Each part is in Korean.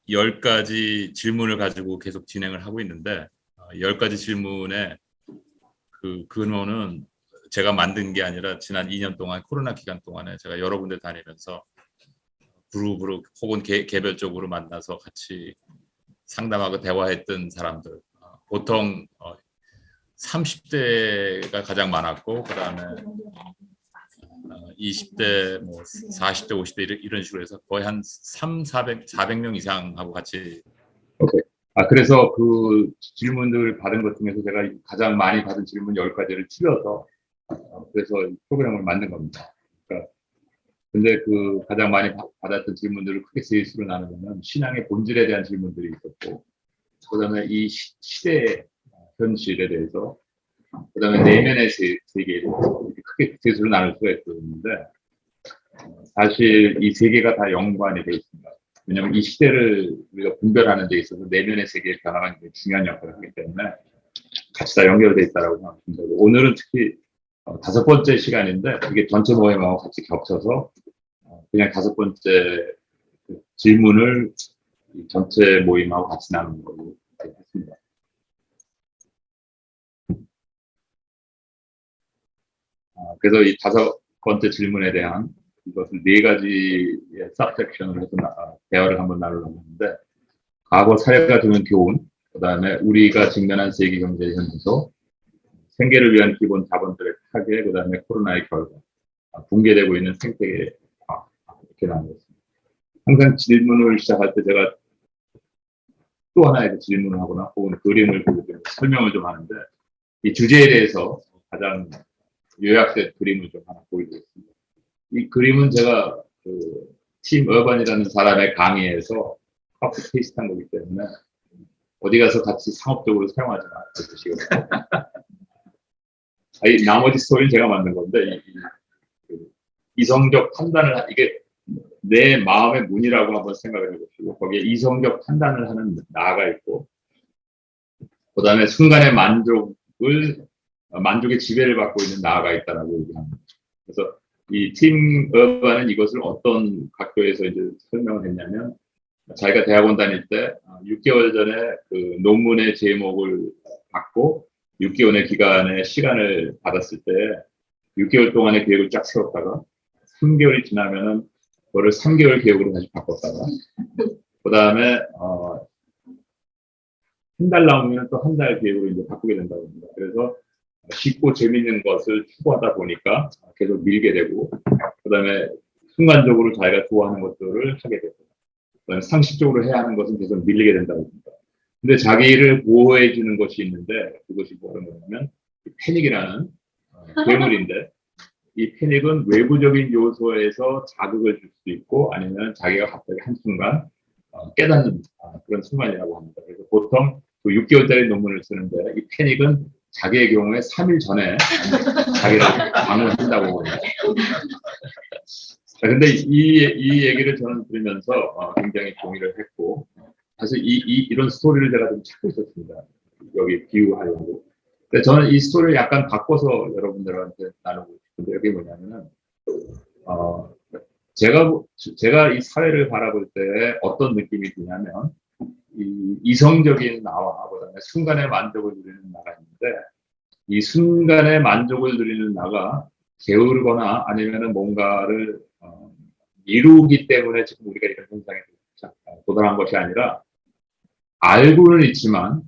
10가지 질문을 가지고 계속 진행을 하고 있는데 10가지 질문의 그 근원은 제가 만든 게 아니라 지난 2년 동안 코로나 기간 동안에 제가 여러 군데 다니면서 그룹으로 혹은 개별적으로 만나서 같이 상담하고 대화했던 사람들, 보통 30대가 가장 많았고 그다음에 20대, 뭐 40대, 50대 이런 식으로 해서 거의 한 400명 이상하고 같이. 오케이. 그래서 그 질문들 받은 것 중에서 제가 가장 많이 받은 질문 10가지를 추려서 그래서 프로그램을 만든 겁니다. 그러니까 근데 그 가장 많이 받았던 질문들을 크게 세 수로 나누면 신앙의 본질에 대한 질문들이 있었고, 그다음에 이 시대의 현실에 대해서, 그다음에 내면의 세계에 대해서 이렇게 크게 세 수로 나눌 수가 있었는데 사실 이 세 개가 다 연관이 되어 있습니다. 왜냐하면 이 시대를 우리가 분별하는 데 있어서 내면의 세계의 변화가 굉장히 중요한 역할을 하기 때문에 같이 다 연결되어 있다고 생각합니다. 오늘은 특히 5번째 시간인데 이게 전체 모임하고 같이 겹쳐서 그냥 5번째 질문을 전체 모임하고 같이 나누는 걸로 했습니다. 그래서 이 5번째 질문에 대한 이것을 4가지의 서브섹션을 해서 대화를 한번 나누려고 하는데, 과거 사회가 주는 교훈, 그 다음에 우리가 직면한 세계 경제 현에서 생계를 위한 기본 자본들의 파괴, 그 다음에 코로나의 결과, 붕괴되고 있는 생태계 이렇게 나누겠습니다. 항상 질문을 시작할 때 제가 또 하나의 질문을 하거나 혹은 그림을 보고 설명을 좀 하는데, 이 주제에 대해서 가장 요약된 그림을 좀 하나 보여드리겠습니다. 이 그림은 제가 팀 어반이라는 사람의 강의에서 커피 테이스트한 거기 때문에 어디 가서 같이 상업적으로 사용하지 않으시거든요. 나머지 스토리는 제가 만든 건데 이성적 판단을 이게 내 마음의 문이라고 한번 생각을 해보시고 거기에 이성적 판단을 하는 나가 있고 그 다음에 순간의 만족의 지배를 받고 있는 나가 있다라고 얘기합니다. 그래서 이 팀 어반은 이것을 어떤 각도에서 이제 설명을 했냐면 자기가 대학원 다닐 때 6개월 전에 그 논문의 제목을 받고 6개월의 기간의 시간을 받았을 때 6개월 동안의 계획을 쫙 세웠다가 3개월이 지나면은 그거를 3개월 계획으로 다시 바꿨다가 그 다음에 한 달 남으면 또 한 달 계획으로 이제 바꾸게 된다고 합니다. 그래서 쉽고 재밌는 것을 추구하다 보니까 계속 밀게 되고 그 다음에 순간적으로 자기가 좋아하는 것들을 하게 되고 그다음에 상식적으로 해야 하는 것은 계속 밀리게 된다고 합니다. 근데 자기를 보호해 주는 것이 있는데 그것이 뭐냐면 패닉이라는 괴물인데 이 패닉은 외부적인 요소에서 자극을 줄 수도 있고 아니면 자기가 갑자기 한순간 깨닫는 그런 순간이라고 합니다. 그래서 보통 그 6개월짜리 논문을 쓰는데 이 패닉은 자기의 경우에 3일 전에 자기를 방어한다고 합니다. 근데 이 얘기를 저는 들으면서 굉장히 동의를 했고 사실 이런 스토리를 제가 좀 찾고 있었습니다. 여기 비유하려고. 근데 저는 이 스토리를 약간 바꿔서 여러분들한테 나누고 싶은데 이게 뭐냐면은 제가 이 사회를 바라볼 때 어떤 느낌이 드냐면 이 이성적인 나와 그다음에 순간의 만족을 누리는 나가 있는데 이 순간의 만족을 누리는 나가 게으르거나 아니면은 뭔가를 이루기 때문에 지금 우리가 이런 현상에 도달한 것이 아니라 알고는 있지만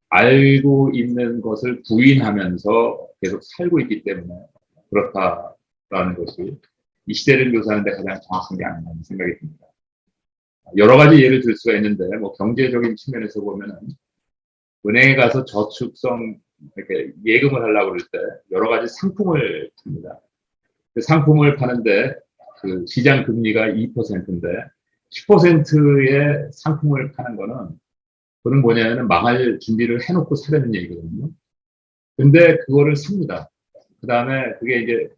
알고 있는 것을 부인하면서 계속 살고 있기 때문에 그렇다라는 것이 이 시대를 묘사하는데 가장 정확한 게 아닌가 하는 생각이 듭니다. 여러 가지 예를 들 수가 있는데 뭐 경제적인 측면에서 보면은 은행에 가서 저축성 이렇게 예금을 하려고 그럴 때 여러 가지 상품을 팝니다. 그 상품을 파는데 그 시장 금리가 2%인데 10%의 상품을 파는 거는 그건 뭐냐면 망할 준비를 해놓고 사려는 얘기거든요. 근데 그거를 삽니다. 그 다음에 그게 이제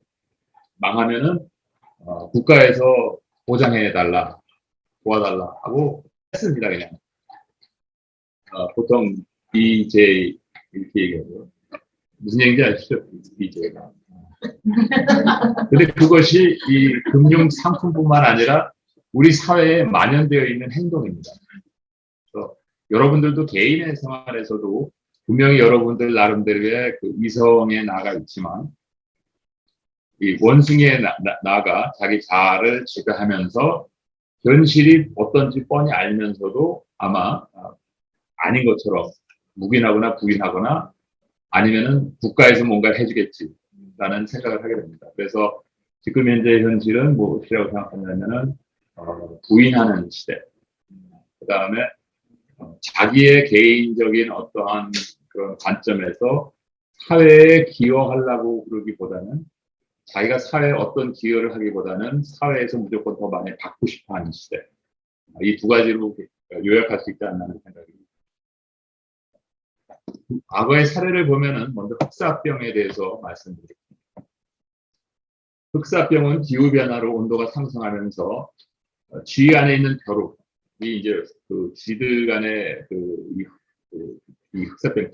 망하면은 국가에서 보장해달라, 도와달라 하고 했습니다 그냥. 보통 BJ 이렇게 얘기하고 무슨 얘기인지 아시죠? BJ가. 근데 그것이 이 금융 상품뿐만 아니라 우리 사회에 만연되어 있는 행동입니다. 그래서 여러분들도 개인의 생활에서도 분명히 여러분들 나름대로의 그 이성의 나가 있지만 이 원숭이의 나가 자기 자아를 지배하면서 현실이 어떤지 뻔히 알면서도 아마 아닌 것처럼 묵인하거나 부인하거나 아니면은 국가에서 뭔가를 해주겠지라는 생각을 하게 됩니다. 그래서 지금 현재 현실은 무엇이라고 생각하냐면은 부인하는 시대. 그 다음에 자기의 개인적인 어떠한 그런 관점에서 사회에 기여하려고 그러기보다는 자기가 사회에 어떤 기여를 하기보다는 사회에서 무조건 더 많이 받고 싶어 하는 시대. 이 두 가지로 요약할 수 있지 않나 하는 생각입니다. 과거의 사례를 보면은 먼저 흑사병에 대해서 말씀드릴게요. 흑사병은 기후변화로 온도가 상승하면서 쥐 안에 있는 벼룩이 이제 그 쥐들 간의 이 흑사병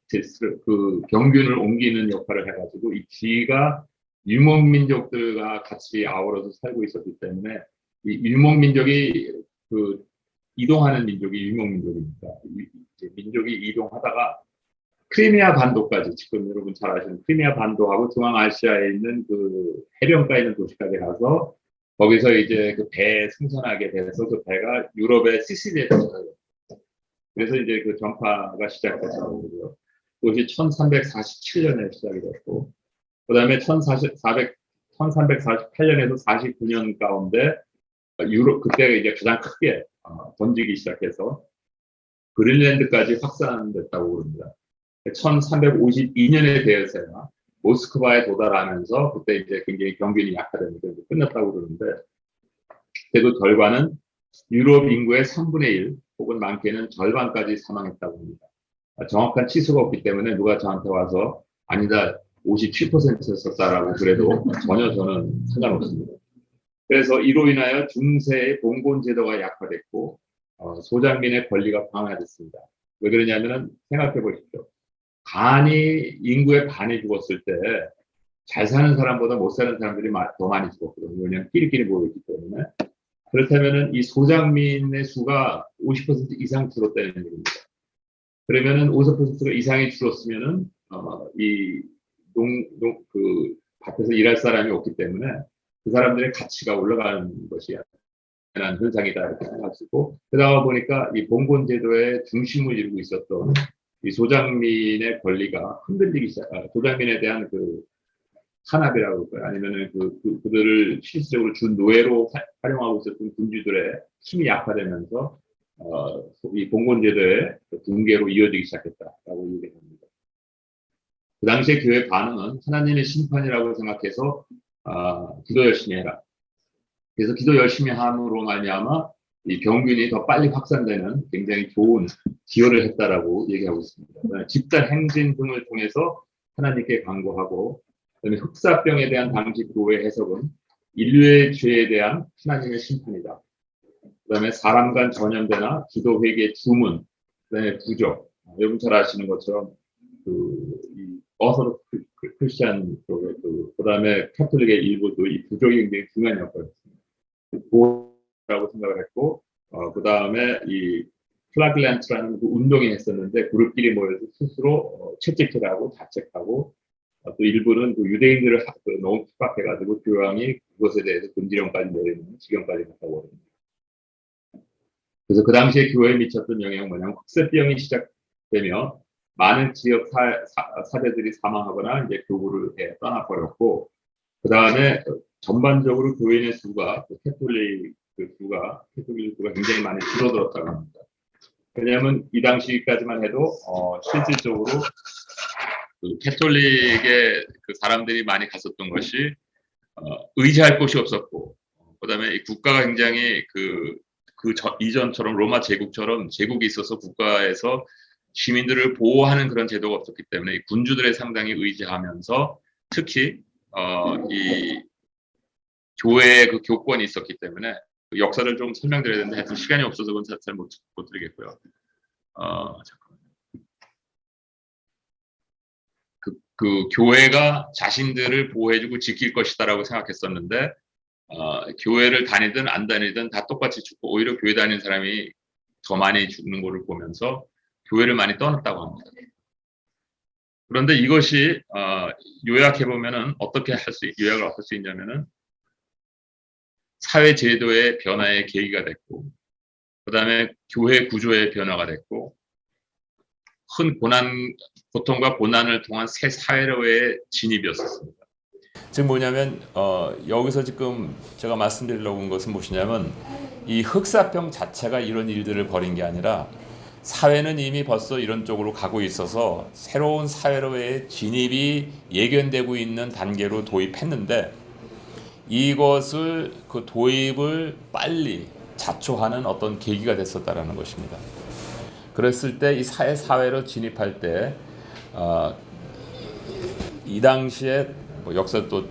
테스트를 그 병균을 옮기는 역할을 해가지고 이 쥐가 유목민족들과 같이 아우러서 살고 있었기 때문에 이 유목민족이 그 이동하는 민족이 유목민족입니다. 민족이 이동하다가 크리미아 반도까지 지금 여러분 잘 아시는 크리미아 반도하고 중앙아시아에 있는 그 해변가에 있는 도시까지 가서 거기서 이제 그 배 승선하게 돼서 그 배가 유럽의 시시리에 도착해요. 그래서 이제 그 전파가 시작됐다고 그러고요. 그것이 1347년에 시작이 됐고, 그 다음에 1348년에서 49년 가운데 유럽, 그때가 이제 가장 크게 번지기 시작해서 그린랜드까지 확산됐다고 그럽니다. 1352년에 되어서야 모스크바에 도달하면서 그때 이제 굉장히 병균이 약화되면서 끝났다고 그러는데, 그때도 결과는 유럽 인구의 3분의 1 혹은 많게는 절반까지 사망했다고 합니다. 정확한 치수가 없기 때문에 누가 저한테 와서 아니다 57%였었다라고 그래도 전혀 저는 상관없습니다. 그래서 이로 인하여 중세의 봉건 제도가 약화됐고 소장민의 권리가 강화됐습니다. 왜 그러냐면은 생각해 보십시오. 간이 인구의 반이 죽었을 때 잘 사는 사람보다 못 사는 사람들이 더 많이 죽었거든요. 왜냐하면 끼리끼리 모여있기 때문에. 그렇다면은 이 소장민의 수가 50% 이상 줄었다는 얘기입니다. 그러면은 50% 이상이 줄었으면은 그 밭에서 일할 사람이 없기 때문에 그 사람들의 가치가 올라가는 것이 당연한 현상이다 이렇게 생각하시고 그러다 보니까 이 봉건 제도의 중심을 이루고 있었던 이 소장민의 권리가 흔들리기 시작. 소장민에 대한 그 탄압이라고 할까요? 아니면은 그들을 실질적으로 준 노예로 활용하고 있었던 군주들의 힘이 약화되면서 이 봉건 제도의 붕괴로 이어지기 시작했다라고 얘기합니다. 그 당시에 교회 반응은 하나님의 심판이라고 생각해서 기도 열심히 해라. 그래서 기도 열심히 함으로 말미암아 이 병균이 더 빨리 확산되는 굉장히 좋은 기여를 했다라고 얘기하고 있습니다. 집단 행진 등을 통해서 하나님께 간구하고 그다음에 흑사병에 대한 당시 교회 해석은 인류의 죄에 대한 하나님의 심판이다. 그다음에 사람 간 전염대나 기도 회개의 주문, 그다음에 부족. 여러분 잘 아시는 것처럼 이 어서독스 크리스천 쪽에 그다음에 카톨릭의 일부도 이 부족이 굉장히 중요한 역할을 했습니다. 라고 생각을 했고 그 다음에 이 플라글란트라는 그 운동이 했었는데 그룹끼리 모여서 스스로 채찍질을 하고 자책하고 또 일부는 그 유대인들을 너무 핍박해가지고 교황이 그것에 대해서 금지령까지 내리는 지경까지 갔다고 합니다. 그래서 그 당시에 교회에 미쳤던 영향은 뭐냐면 흑사병이 시작되며 많은 지역 사제들이 사망하거나 이제 교부를 떠나버렸고 그 다음에 전반적으로 교인의 수가 캐톨릭 수가 굉장히 많이 줄어들었다고 합니다. 왜냐하면 이 당시까지만 해도 실질적으로 그 캐톨릭의 그 사람들이 많이 갔었던 것이 의지할 곳이 없었고 그다음에 이 국가가 굉장히 이전처럼 로마 제국처럼 제국이 있어서 국가에서 시민들을 보호하는 그런 제도가 없었기 때문에 군주들의 상당히 의지하면서 특히 이 교회의 그 교권이 있었기 때문에 그 역사를 좀 설명드려야 되는데 하여튼 시간이 없어서 그건 잘 못 드리겠고요. 잠깐만요. 그 교회가 자신들을 보호해주고 지킬 것이다라고 생각했었는데 교회를 다니든 안 다니든 다 똑같이 죽고 오히려 교회 다니는 사람이 더 많이 죽는 것을 보면서 교회를 많이 떠났다고 합니다. 그런데 이것이 요약해 보면은 요약을 어떻게 할 수 있냐면은 사회 제도의 변화의 계기가 됐고, 그다음에 교회 구조의 변화가 됐고, 큰 고통과 고난을 통한 새 사회로의 진입이었습니다. 지금 뭐냐면 여기서 지금 제가 말씀드리려고 한 것은 무엇이냐면 이 흑사병 자체가 이런 일들을 벌인 게 아니라 사회는 이미 벌써 이런 쪽으로 가고 있어서 새로운 사회로의 진입이 예견되고 있는 단계로 도입했는데 이것을 그 도입을 빨리 자초하는 어떤 계기가 됐었다라는 것입니다. 그랬을 때 이 사회로 진입할 때 이 당시에 뭐 역사 또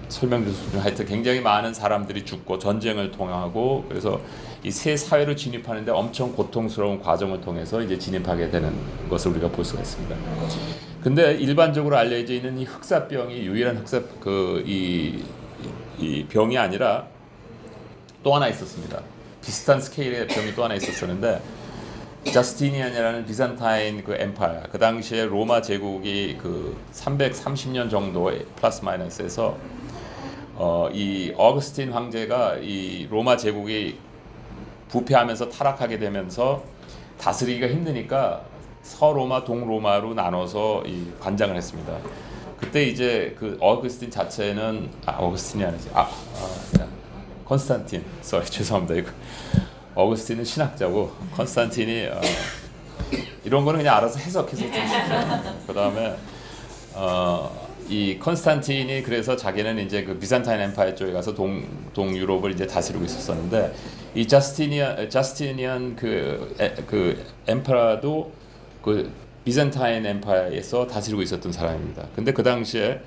설명드릴 수 있는 하여튼 굉장히 많은 사람들이 죽고 전쟁을 통하고 그래서 이 새 사회로 진입하는데 엄청 고통스러운 과정을 통해서 이제 진입하게 되는 것을 우리가 볼 수가 있습니다. 근데 일반적으로 알려져 있는 이 흑사병이 유일한 이 병이 아니라 또 하나 있었습니다. 비슷한 스케일의 병이 또 하나 있었었는데 저스티니안이라는 비잔타인 그 엠파이어, 그 당시에 로마 제국이 그 330년 정도 플러스 마이너스에서 이 어거스틴 황제가 이 로마 제국이 부패하면서 타락하게 되면서 다스리기가 힘드니까 서로마, 동로마로 나눠서 이 관장을 했습니다. 그때 이제 그 어거스틴 자체는 어거스틴이 아니지 컨스탄틴, 죄송합니다. 이거 어거스틴은 신학자고 컨스탄틴이 이런 거는 그냥 알아서 해석해서 좀 그 다음에 이 컨스탄틴이 그래서 자기는 이제 그 비잔타인 엠파이어 쪽에 가서 동유럽을 이제 다스리고 있었었는데 이 저스티니안 그 엠퍼러도 그 비잔타인 엠파이어에서 다스리고 있었던 사람입니다. 근데 그 당시에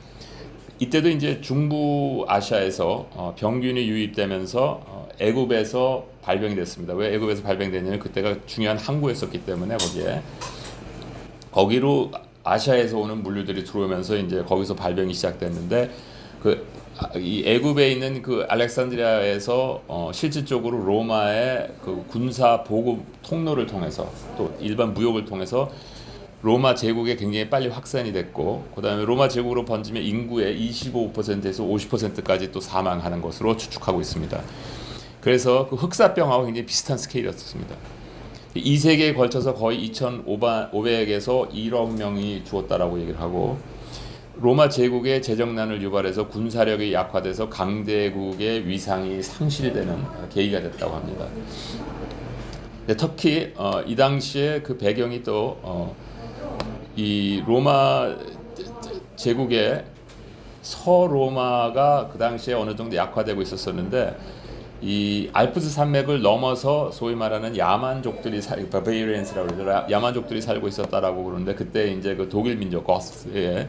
이때도 이제 중부 아시아에서 병균이 유입되면서 애굽에서 발병이 됐습니다. 왜 애굽에서 발병됐냐면 그때가 중요한 항구였었기 때문에 거기로 아시아에서 오는 물류들이 들어오면서 이제 거기서 발병이 시작됐는데 이 애굽에 있는 그 알렉산드리아에서 실질적으로 로마의 그 군사 보급 통로를 통해서 또 일반 무역을 통해서 로마 제국에 굉장히 빨리 확산이 됐고 그다음에 로마 제국으로 번지면 인구의 25%에서 50%까지 또 사망하는 것으로 추측하고 있습니다. 그래서 그 흑사병하고 굉장히 비슷한 스케일이었습니다. 2세기에 걸쳐서 거의 2,500에서 1억 명이 죽었다라고 얘기를 하고 로마 제국의 재정난을 유발해서 군사력이 약화돼서 강대국의 위상이 상실되는 계기가 됐다고 합니다. 특히 이 당시에 그 배경이 또 이 로마 제국의 서로마가 그 당시에 어느 정도 약화되고 있었었는데 이 알프스 산맥을 넘어서 소위 말하는 야만족들이 바베리안스라고 그러죠. 야만족들이 살고 있었다라고 그러는데 그때 이제 그 독일 민족 거스의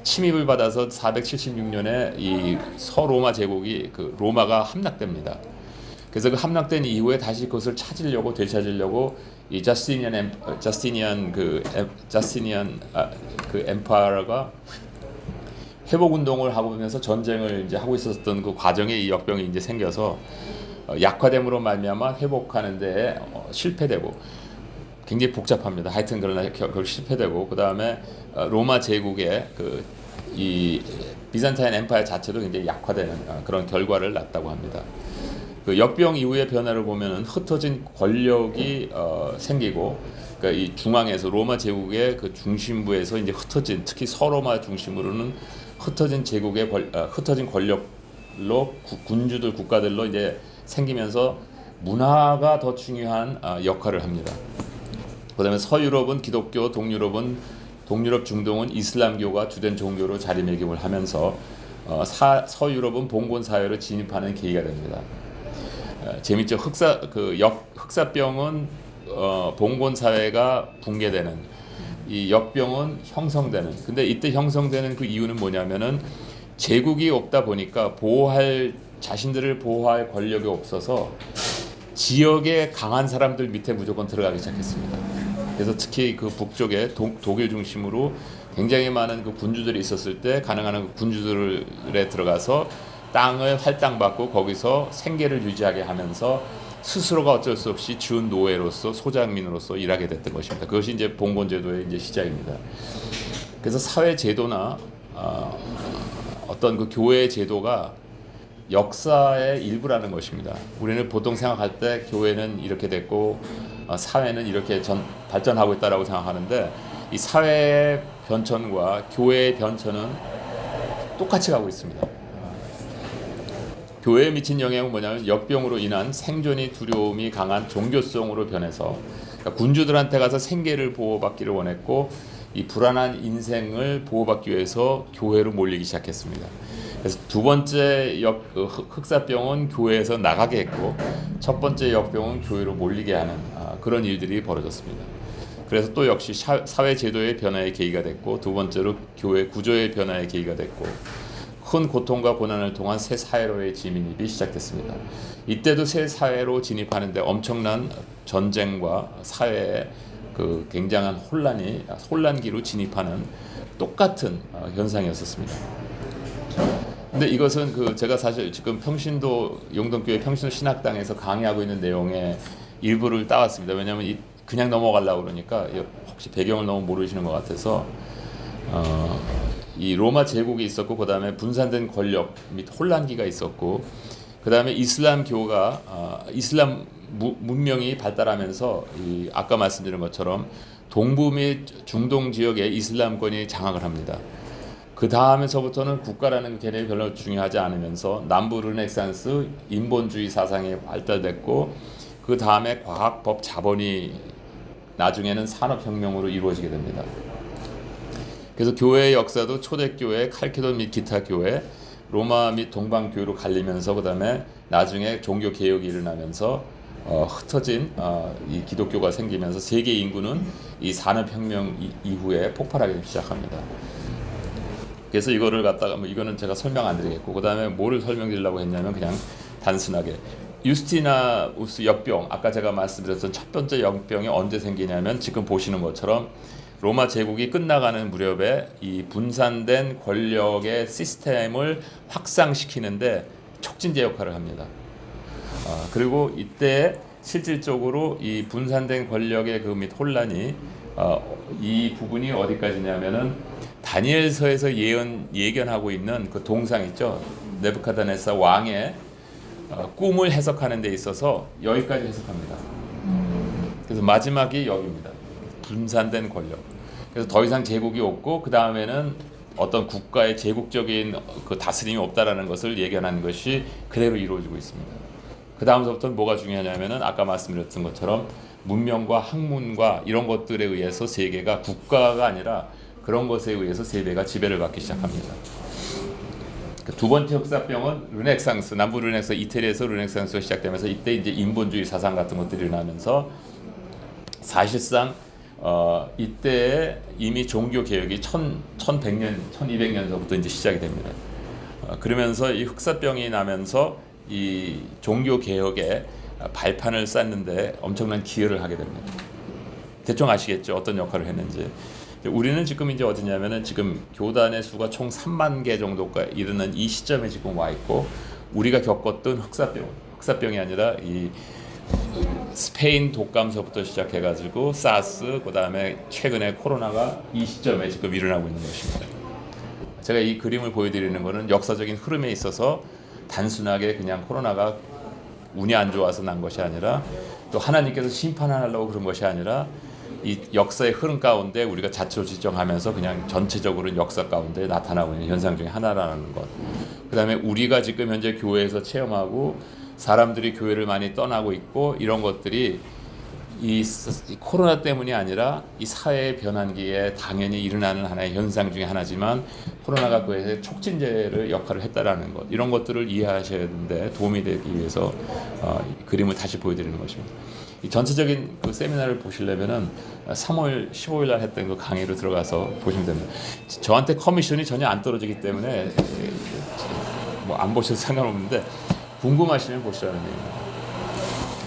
침입을 받아서 476년에 이 서로마 제국이 그 로마가 함락됩니다. 그래서 그 함락된 이후에 다시 그것을 되찾으려고 이 저스티니안 그 엠파이어가 회복 운동을 하고 면서 전쟁을 이제 하고 있었던 그 과정에 이 역병이 이제 생겨서 약화됨으로 말미암아 회복하는데 실패되고 굉장히 복잡합니다. 하여튼 그러나 결국 실패되고 그 다음에 로마 제국의 이 비잔타인 엠파이어 자체도 굉장히 약화되는 그런 결과를 낳았다고 합니다. 그 역병 이후의 변화를 보면은 흩어진 권력이 생기고, 그러니까 이 중앙에서 로마 제국의 그 중심부에서 이제 흩어진, 특히 서로마 중심으로는 흩어진 제국의 흩어진 권력로 군주들 국가들로 이제 생기면서 문화가 더 중요한 역할을 합니다. 그다음에 서유럽은 기독교, 동유럽 중동은 이슬람교가 주된 종교로 자리매김을 하면서 서유럽은 봉건 사회로 진입하는 계기가 됩니다. 재밌죠. 흑사병은 봉건 사회가 붕괴되는, 이 역병은 형성되는. 근데 이때 형성되는 그 이유는 뭐냐면은 제국이 없다 보니까 자신들을 보호할 권력이 없어서 지역의 강한 사람들 밑에 무조건 들어가기 시작했습니다. 그래서 특히 그 북쪽에 독일 중심으로 굉장히 많은 그 군주들이 있었을 때 가능한 그 군주들에 들어가서 땅을 할당받고 거기서 생계를 유지하게 하면서 스스로가 어쩔 수 없이 준 노예로서 소장민으로서 일하게 됐던 것입니다. 그것이 이제 봉건제도의 이제 시작입니다. 그래서 사회 제도나 어떤 그 교회 제도가 역사의 일부라는 것입니다. 우리는 보통 생각할 때 교회는 이렇게 됐고 사회는 이렇게 발전하고 있다라고 생각하는데 이 사회의 변천과 교회의 변천은 똑같이 가고 있습니다. 교회에 미친 영향은 뭐냐면 역병으로 인한 생존이 두려움이 강한 종교성으로 변해서 그러니까 군주들한테 가서 생계를 보호받기를 원했고 이 불안한 인생을 보호받기 위해서 교회로 몰리기 시작했습니다. 그래서 두 번째 흑사병은 교회에서 나가게 했고 첫 번째 역병은 교회로 몰리게 하는 그런 일들이 벌어졌습니다. 그래서 또 역시 사회 제도의 변화의 계기가 됐고 두 번째로 교회 구조의 변화의 계기가 됐고 큰 고통과 고난을 통한 새 사회로의 진입이 시작됐습니다. 이때도 새 사회로 진입하는데 엄청난 전쟁과 사회의 그 굉장한 혼란기로 진입하는 똑같은 현상이었었습니다. 근데 이것은 제가 사실 지금 평신도 용동교회 평신도 신학당에서 강의하고 있는 내용의 일부를 따왔습니다. 왜냐하면 그냥 넘어가려고 그러니까 혹시 배경을 너무 모르시는 것 같아서 이 로마 제국이 있었고 그 다음에 분산된 권력 및 혼란기가 있었고 그 다음에 이슬람교가 이슬람 문명이 발달하면서 아까 말씀드린 것처럼 동부 및 중동 지역에 이슬람권이 장악을 합니다. 그 다음에서부터는 국가라는 개념이 별로 중요하지 않으면서 남부 르네상스 인본주의 사상이 발달됐고 그 다음에 과학, 법, 자본이 나중에는 산업혁명으로 이루어지게 됩니다. 그래서 교회의 역사도 초대교회, 칼케돈 및 기타 교회, 로마 및 동방교회로 갈리면서 그 다음에 나중에 종교개혁이 일어나면서 흩어진 이 기독교가 생기면서 세계 인구는 이 산업혁명 이후에 폭발하기 시작합니다. 그래서 이거를 갖다가 이거는 제가 설명 안 드리겠고 그 다음에 뭐를 설명드리려고 했냐면 그냥 단순하게 유스티나우스 역병 아까 제가 말씀드렸던 첫 번째 역병이 언제 생기냐면 지금 보시는 것처럼 로마 제국이 끝나가는 무렵에 이 분산된 권력의 시스템을 확산시키는데 촉진제 역할을 합니다. 그리고 이때 실질적으로 이 분산된 권력의 그 및 혼란이 이 부분이 어디까지냐면은 다니엘서에서 예견하고 있는 그 동상 있죠. 네부카드네살 왕의 꿈을 해석하는 데 있어서 여기까지 해석합니다. 그래서 마지막이 여기입니다. 분산된 권력. 그래서 더 이상 제국이 없고 그 다음에는 어떤 국가의 제국적인 그 다스림이 없다라는 것을 예견한 것이 그대로 이루어지고 있습니다. 그 다음서부터는 뭐가 중요하냐면은 아까 말씀드렸던 것처럼 문명과 학문과 이런 것들에 의해서 세계가 국가가 아니라 그런 것에 의해서 세계가 지배를 받기 시작합니다. 두 번째 흑사병은 르네상스, 남부 르네상스, 이태리에서 르네상스가 시작되면서 이때 이제 인본주의 사상 같은 것들이 일어나면서 사실상 이때 이미 종교 개혁이 1100년, 1200년서부터 이제 시작이 됩니다. 그러면서 이 흑사병이 나면서 이 종교 개혁에 발판을 쌓는데 엄청난 기여를 하게 됩니다. 대충 아시겠죠? 어떤 역할을 했는지. 우리는 지금 이제 어디냐면은 지금 교단의 수가 총 3만 개 정도가 이르는 이 시점에 지금 와 있고 우리가 겪었던 흑사병이 아니라 이 스페인 독감서부터 시작해가지고 사스 그 다음에 최근에 코로나가 이 시점에 지금 일어나고 있는 것입니다. 제가 이 그림을 보여드리는 것은 역사적인 흐름에 있어서 단순하게 그냥 코로나가 운이 안 좋아서 난 것이 아니라 또 하나님께서 심판하려고 그런 것이 아니라 이 역사의 흐름 가운데 우리가 자초지종하면서 그냥 전체적으로 역사 가운데 나타나고 있는 현상 중에 하나라는 것. 그 다음에 우리가 지금 현재 교회에서 체험하고 사람들이 교회를 많이 떠나고 있고 이런 것들이 이 코로나 때문이 아니라 이 사회의 변환기에 당연히 일어나는 하나의 현상 중에 하나지만 코로나가 그에 촉진제를 역할을 했다라는 것 이런 것들을 이해하셔야 되는데 도움이 되기 위해서 이 그림을 다시 보여드리는 것입니다. 이 전체적인 그 세미나를 보시려면은 3월 15일 날 했던 그 강의로 들어가서 보시면 됩니다. 저한테 커미션이 전혀 안 떨어지기 때문에 뭐 안 보셔도 상관없는데 궁금하시면 보시라는 얘기입니다.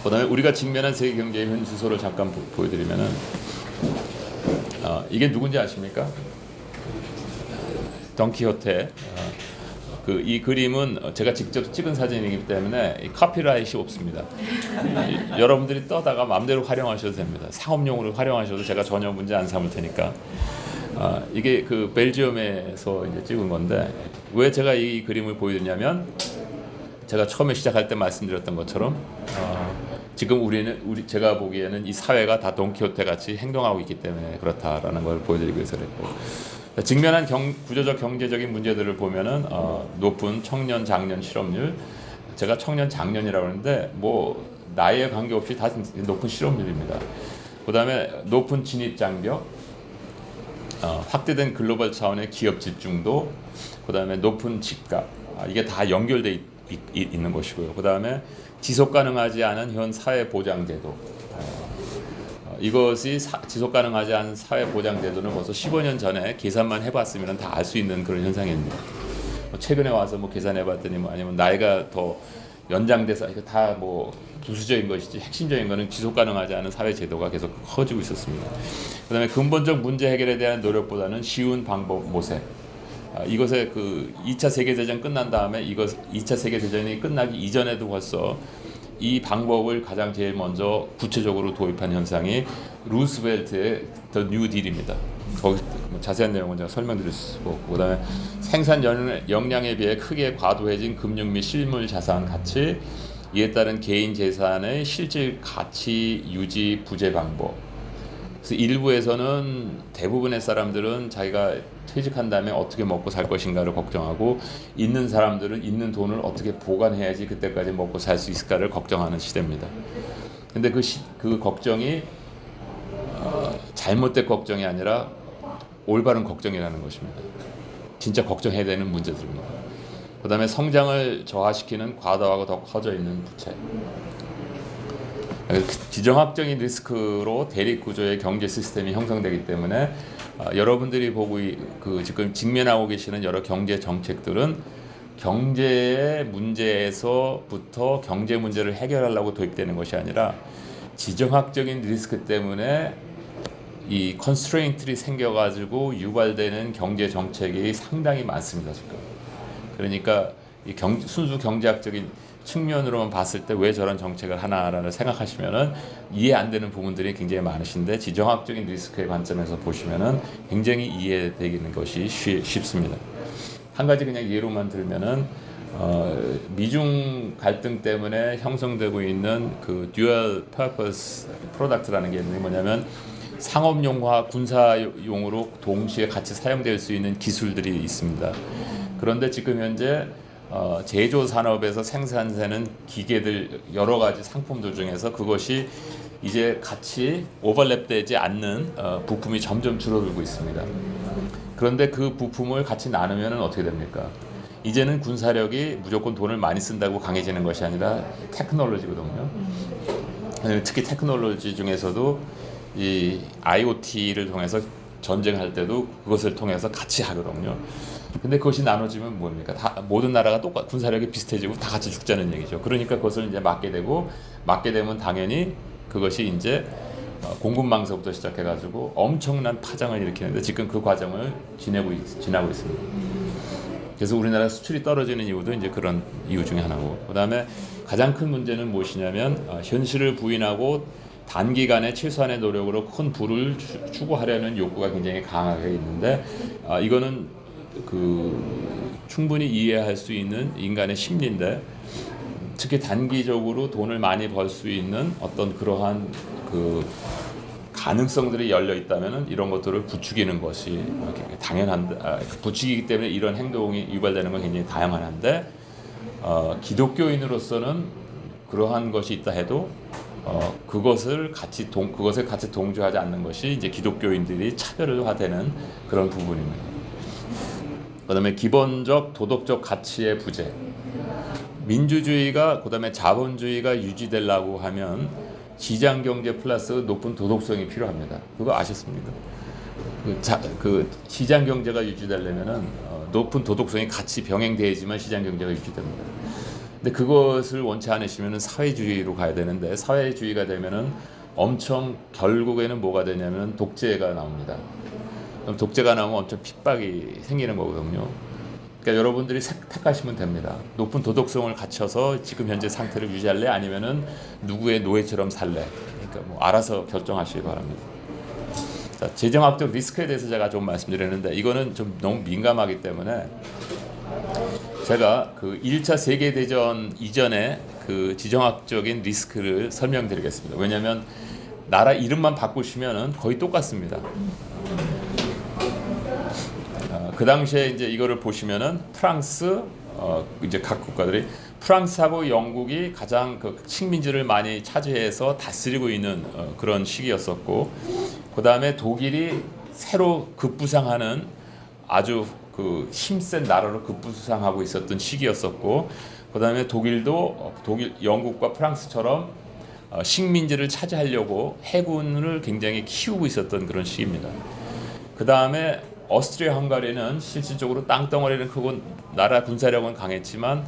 그다음에 우리가 직면한 세계 경제의 현 주소를 잠깐 보여드리면은 이게 누군지 아십니까? 돈키호테 이 그림은 제가 직접 찍은 사진이기 때문에 이 카피라이트이 없습니다. 여러분들이 떠다가 마음대로 활용하셔도 됩니다. 상업용으로 활용하셔도 제가 전혀 문제 안 삼을 테니까. 이게 그 벨지움에서 이제 찍은 건데 왜 제가 이 그림을 보여드리냐면 제가 처음에 시작할 때 말씀드렸던 것처럼 지금 제가 보기에는 이 사회가 다 돈키호테 같이 행동하고 있기 때문에 그렇다라는 걸 보여드리기 위해서 그랬고 직면한 구조적 경제적인 문제들을 보면은 높은 청년 장년 실업률 제가 청년 장년이라고 하는데 뭐 나이에 관계없이 다 높은 실업률입니다. 그다음에 높은 진입 장벽 확대된 글로벌 차원의 기업 집중도 그다음에 높은 집값 이게 다 연결돼 있는 것이고요. 그다음에 지속 가능하지 않은 현 사회 보장 제도 이것이 지속 가능하지 않은 사회 보장 제도는 벌써 15년 전에 계산만 해봤으면 다 알 수 있는 그런 현상입니다. 최근에 와서 뭐 계산해봤더니 뭐 아니면 나이가 더 연장돼서 이거 다 뭐 부수적인 것이지 핵심적인 것은 지속 가능하지 않은 사회 제도가 계속 커지고 있었습니다. 그다음에 근본적 문제 해결에 대한 노력보다는 쉬운 방법 모색. 이것에 그 2차 세계대전 끝난 다음에 2차 세계대전이 끝나기 이전에도 벌써 이 방법을 가장 제일 먼저 구체적으로 도입한 현상이 루스벨트의 더 뉴딜입니다. 거기 자세한 내용은 제가 설명드릴 수 없고 그다음에 생산 역량에 비해 크게 과도해진 금융 및 실물 자산 가치 이에 따른 개인 재산의 실질 가치 유지 부재 방법. 그래서 일부에서는 대부분의 사람들은 자기가 퇴직한 다음에 어떻게 먹고 살 것인가를 걱정하고 있는 사람들은 있는 돈을 어떻게 보관해야지 그때까지 먹고 살 수 있을까를 걱정하는 시대입니다. 근데 그 걱정이 잘못된 걱정이 아니라 올바른 걱정이라는 것입니다. 진짜 걱정해야 되는 문제들입니다. 그 다음에 성장을 저하시키는 과도하고 더 커져 있는 부채. 지정학적인 리스크로 대립구조의 경제 시스템이 형성되기 때문에 여러분들이 보고 지금 직면하고 계시는 여러 경제 정책들은 경제의 문제에서부터 경제 문제를 해결하려고 도입되는 것이 아니라 지정학적인 리스크 때문에 이 컨스트레인트들이 생겨가지고 유발되는 경제 정책이 상당히 많습니다 지금. 그러니까 순수 경제학적인 측면으로만 봤을 때 왜 저런 정책을 하나라는 생각하시면은 이해 안 되는 부분들이 굉장히 많으신데 지정학적인 리스크의 관점에서 보시면은 굉장히 이해되는 것이 쉽습니다. 한 가지 그냥 예로만 들면은 미중 갈등 때문에 형성되고 있는 그 듀얼 퍼포스 프로덕트라는 게 뭐냐면 상업용과 군사용으로 동시에 같이 사용될 수 있는 기술들이 있습니다. 그런데 지금 현재 제조 산업에서 생산되는 기계들 여러 가지 상품들 중에서 그것이 이제 같이 오버랩되지 않는 부품이 점점 줄어들고 있습니다. 그런데 그 부품을 같이 나누면 어떻게 됩니까? 이제는 군사력이 무조건 돈을 많이 쓴다고 강해지는 것이 아니라 테크놀로지거든요. 특히 테크놀로지 중에서도 이 IoT를 통해서 전쟁할 때도 그것을 통해서 같이 하거든요. 근데 그것이 나눠지면 뭡니까? 모든 나라가 군사력이 비슷해지고 다 같이 죽자는 얘기죠. 그러니까 그것을 이제 막게 되면 당연히 그것이 이제 공급망서부터 시작해가지고 엄청난 파장을 일으키는데 지금 그 과정을 지나고 있습니다. 그래서 우리나라 수출이 떨어지는 이유도 이제 그런 이유 중에 하나고, 그다음에 가장 큰 문제는 무엇이냐면 현실을 부인하고 단기간에 최소한의 노력으로 큰 부를 추구하려는 욕구가 굉장히 강하게 있는데 이거는 충분히 이해할 수 있는 인간의 심리인데 특히 단기적으로 돈을 많이 벌 수 있는 어떤 그러한 가능성들이 열려 있다면은 이런 것들을 부추기는 것이 당연한데 부추기기 때문에 이런 행동이 유발되는 건 굉장히 다양한데 기독교인으로서는 그러한 것이 있다 해도 그것을 같이 동조하지 않는 것이 이제 기독교인들이 차별화되는 그런 부분입니다. 그다음에 기본적 도덕적 가치의 부재. 민주주의가 그다음에 자본주의가 유지되려고 하면 시장 경제 플러스 높은 도덕성이 필요합니다. 그거 아셨습니까? 시장 경제가 유지되려면은 높은 도덕성이 같이 병행돼야지만 시장 경제가 유지됩니다. 근데 그것을 원치 않으시면은 사회주의로 가야 되는데 사회주의가 되면은 결국에는 뭐가 되냐면 독재가 나옵니다. 그럼 독재가 나오면 엄청 핍박이 생기는 거거든요. 그러니까 여러분들이 택하시면 됩니다. 높은 도덕성을 갖춰서 지금 현재 상태를 유지할래 아니면은 누구의 노예처럼 살래. 그러니까 뭐 알아서 결정하시기 바랍니다. 자, 재정학적 리스크에 대해서 제가 좀 말씀드렸는데 이거는 좀 너무 민감하기 때문에 제가 그 1차 세계대전 이전에 그 지정학적인 리스크를 설명드리겠습니다. 왜냐하면 나라 이름만 바꾸시면은 거의 똑같습니다. 그 당시에 이제 이거를 보시면은 프랑스 이제 각 국가들이 프랑스하고 영국이 가장 그 식민지를 많이 차지해서 다스리고 있는 그런 시기였었고, 그 다음에 독일이 새로 급부상하는 아주 그 힘센 나라로 급부상하고 있었던 시기였었고, 그 다음에 독일도 영국과 프랑스처럼 식민지를 차지하려고 해군을 굉장히 키우고 있었던 그런 시기입니다. 그 다음에 오스트리아 헝가리는 실질적으로 땅덩어리는 크고 나라 군사력은 강했지만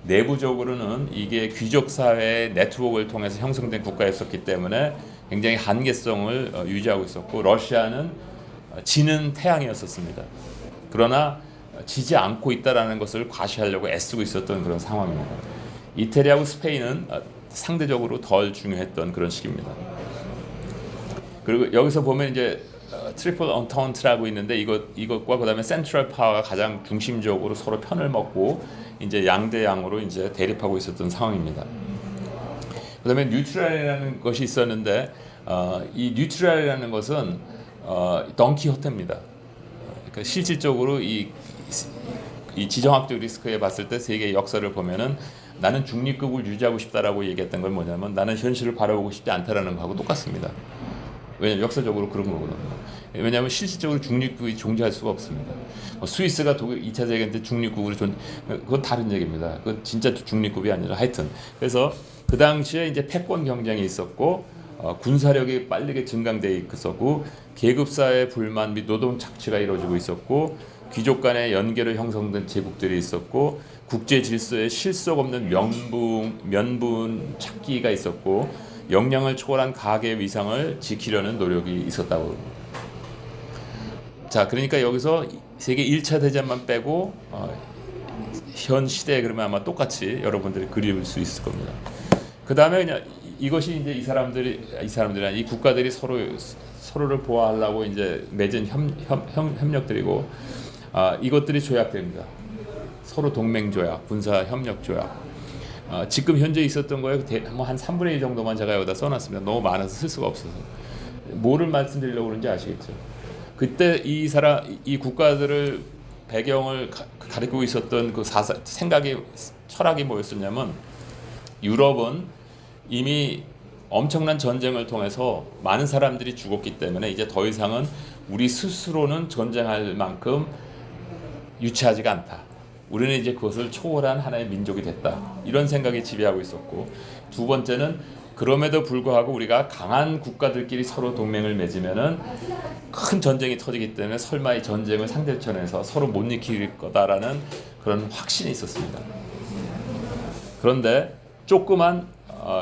내부적으로는 이게 귀족 사회의 네트워크를 통해서 형성된 국가였었기 때문에 굉장히 한계성을 유지하고 있었고, 러시아는 지는 태양이었었습니다. 그러나 지지 않고 있다라는 것을 과시하려고 애쓰고 있었던 그런 상황입니다. 이태리하고 스페인은 상대적으로 덜 중요했던 그런 시기입니다. 그리고 여기서 보면 이제 트리플 언타운트라고 있는데 이것과 그다음에 센트럴 파워가 가장 중심적으로 서로 편을 먹고 이제 양대양으로 이제 대립하고 있었던 상황입니다. 그다음에 뉴트럴이라는 것이 있었는데 이 뉴트럴이라는 것은 던키호테입니다. 그러니까 실질적으로 이 지정학적 리스크에 봤을 때 세계의 역사를 보면은 나는 중립국을 유지하고 싶다라고 얘기했던 건 뭐냐면 나는 현실을 바라보고 싶지 않다라는 거하고 똑같습니다. 왜냐면 역사적으로 그런 거거든요. 왜냐하면 실질적으로 중립국이 존재할 수가 없습니다. 스위스가 독일 2차 세계대 때 중립국으로 그건 다른 얘기입니다. 그건 진짜 중립국이 아니라 하여튼 그래서 그 당시에 이제 패권 경쟁이 있었고 군사력이 빠르게 증강돼 있었고 계급사회 불만 및 노동 착취가 이루어지고 있었고 귀족 간의 연계로 형성된 제국들이 있었고 국제 질서에 실속 없는 면분 찾기가 있었고 역량을 초월한 가계 위상을 지키려는 노력이 있었다고. 자, 그러니까 여기서 세계 1차 대전만 빼고 현 시대에 그러면 아마 똑같이 여러분들이 그릴 수 있을 겁니다. 그 다음에 그냥 이것이 이제 이 사람들이 이 국가들이 서로를 보호하려고 이제 맺은 협력들이고 이것들이 조약됩니다. 서로 동맹 조약, 군사 협력 조약. 지금 현재 있었던 거에 한 3분의 1 정도만 제가 여기다 써놨습니다. 너무 많아서 쓸 수가 없어서. 뭐를 말씀드리려고 그러는지 아시겠죠? 그때 이 국가들을 배경을 가리키고 있었던 그 생각이 철학이 뭐였었냐면 유럽은 이미 엄청난 전쟁을 통해서 많은 사람들이 죽었기 때문에 이제 더 이상은 우리 스스로는 전쟁할 만큼 유치하지가 않다. 우리는 이제 그것을 초월한 하나의 민족이 됐다. 이런 생각이 지배하고 있었고, 두 번째는 그럼에도 불구하고 우리가 강한 국가들끼리 서로 동맹을 맺으면은 큰 전쟁이 터지기 때문에 설마 이 전쟁을 상대천에서 서로 못 이길 거다라는 그런 확신이 있었습니다. 그런데 조그만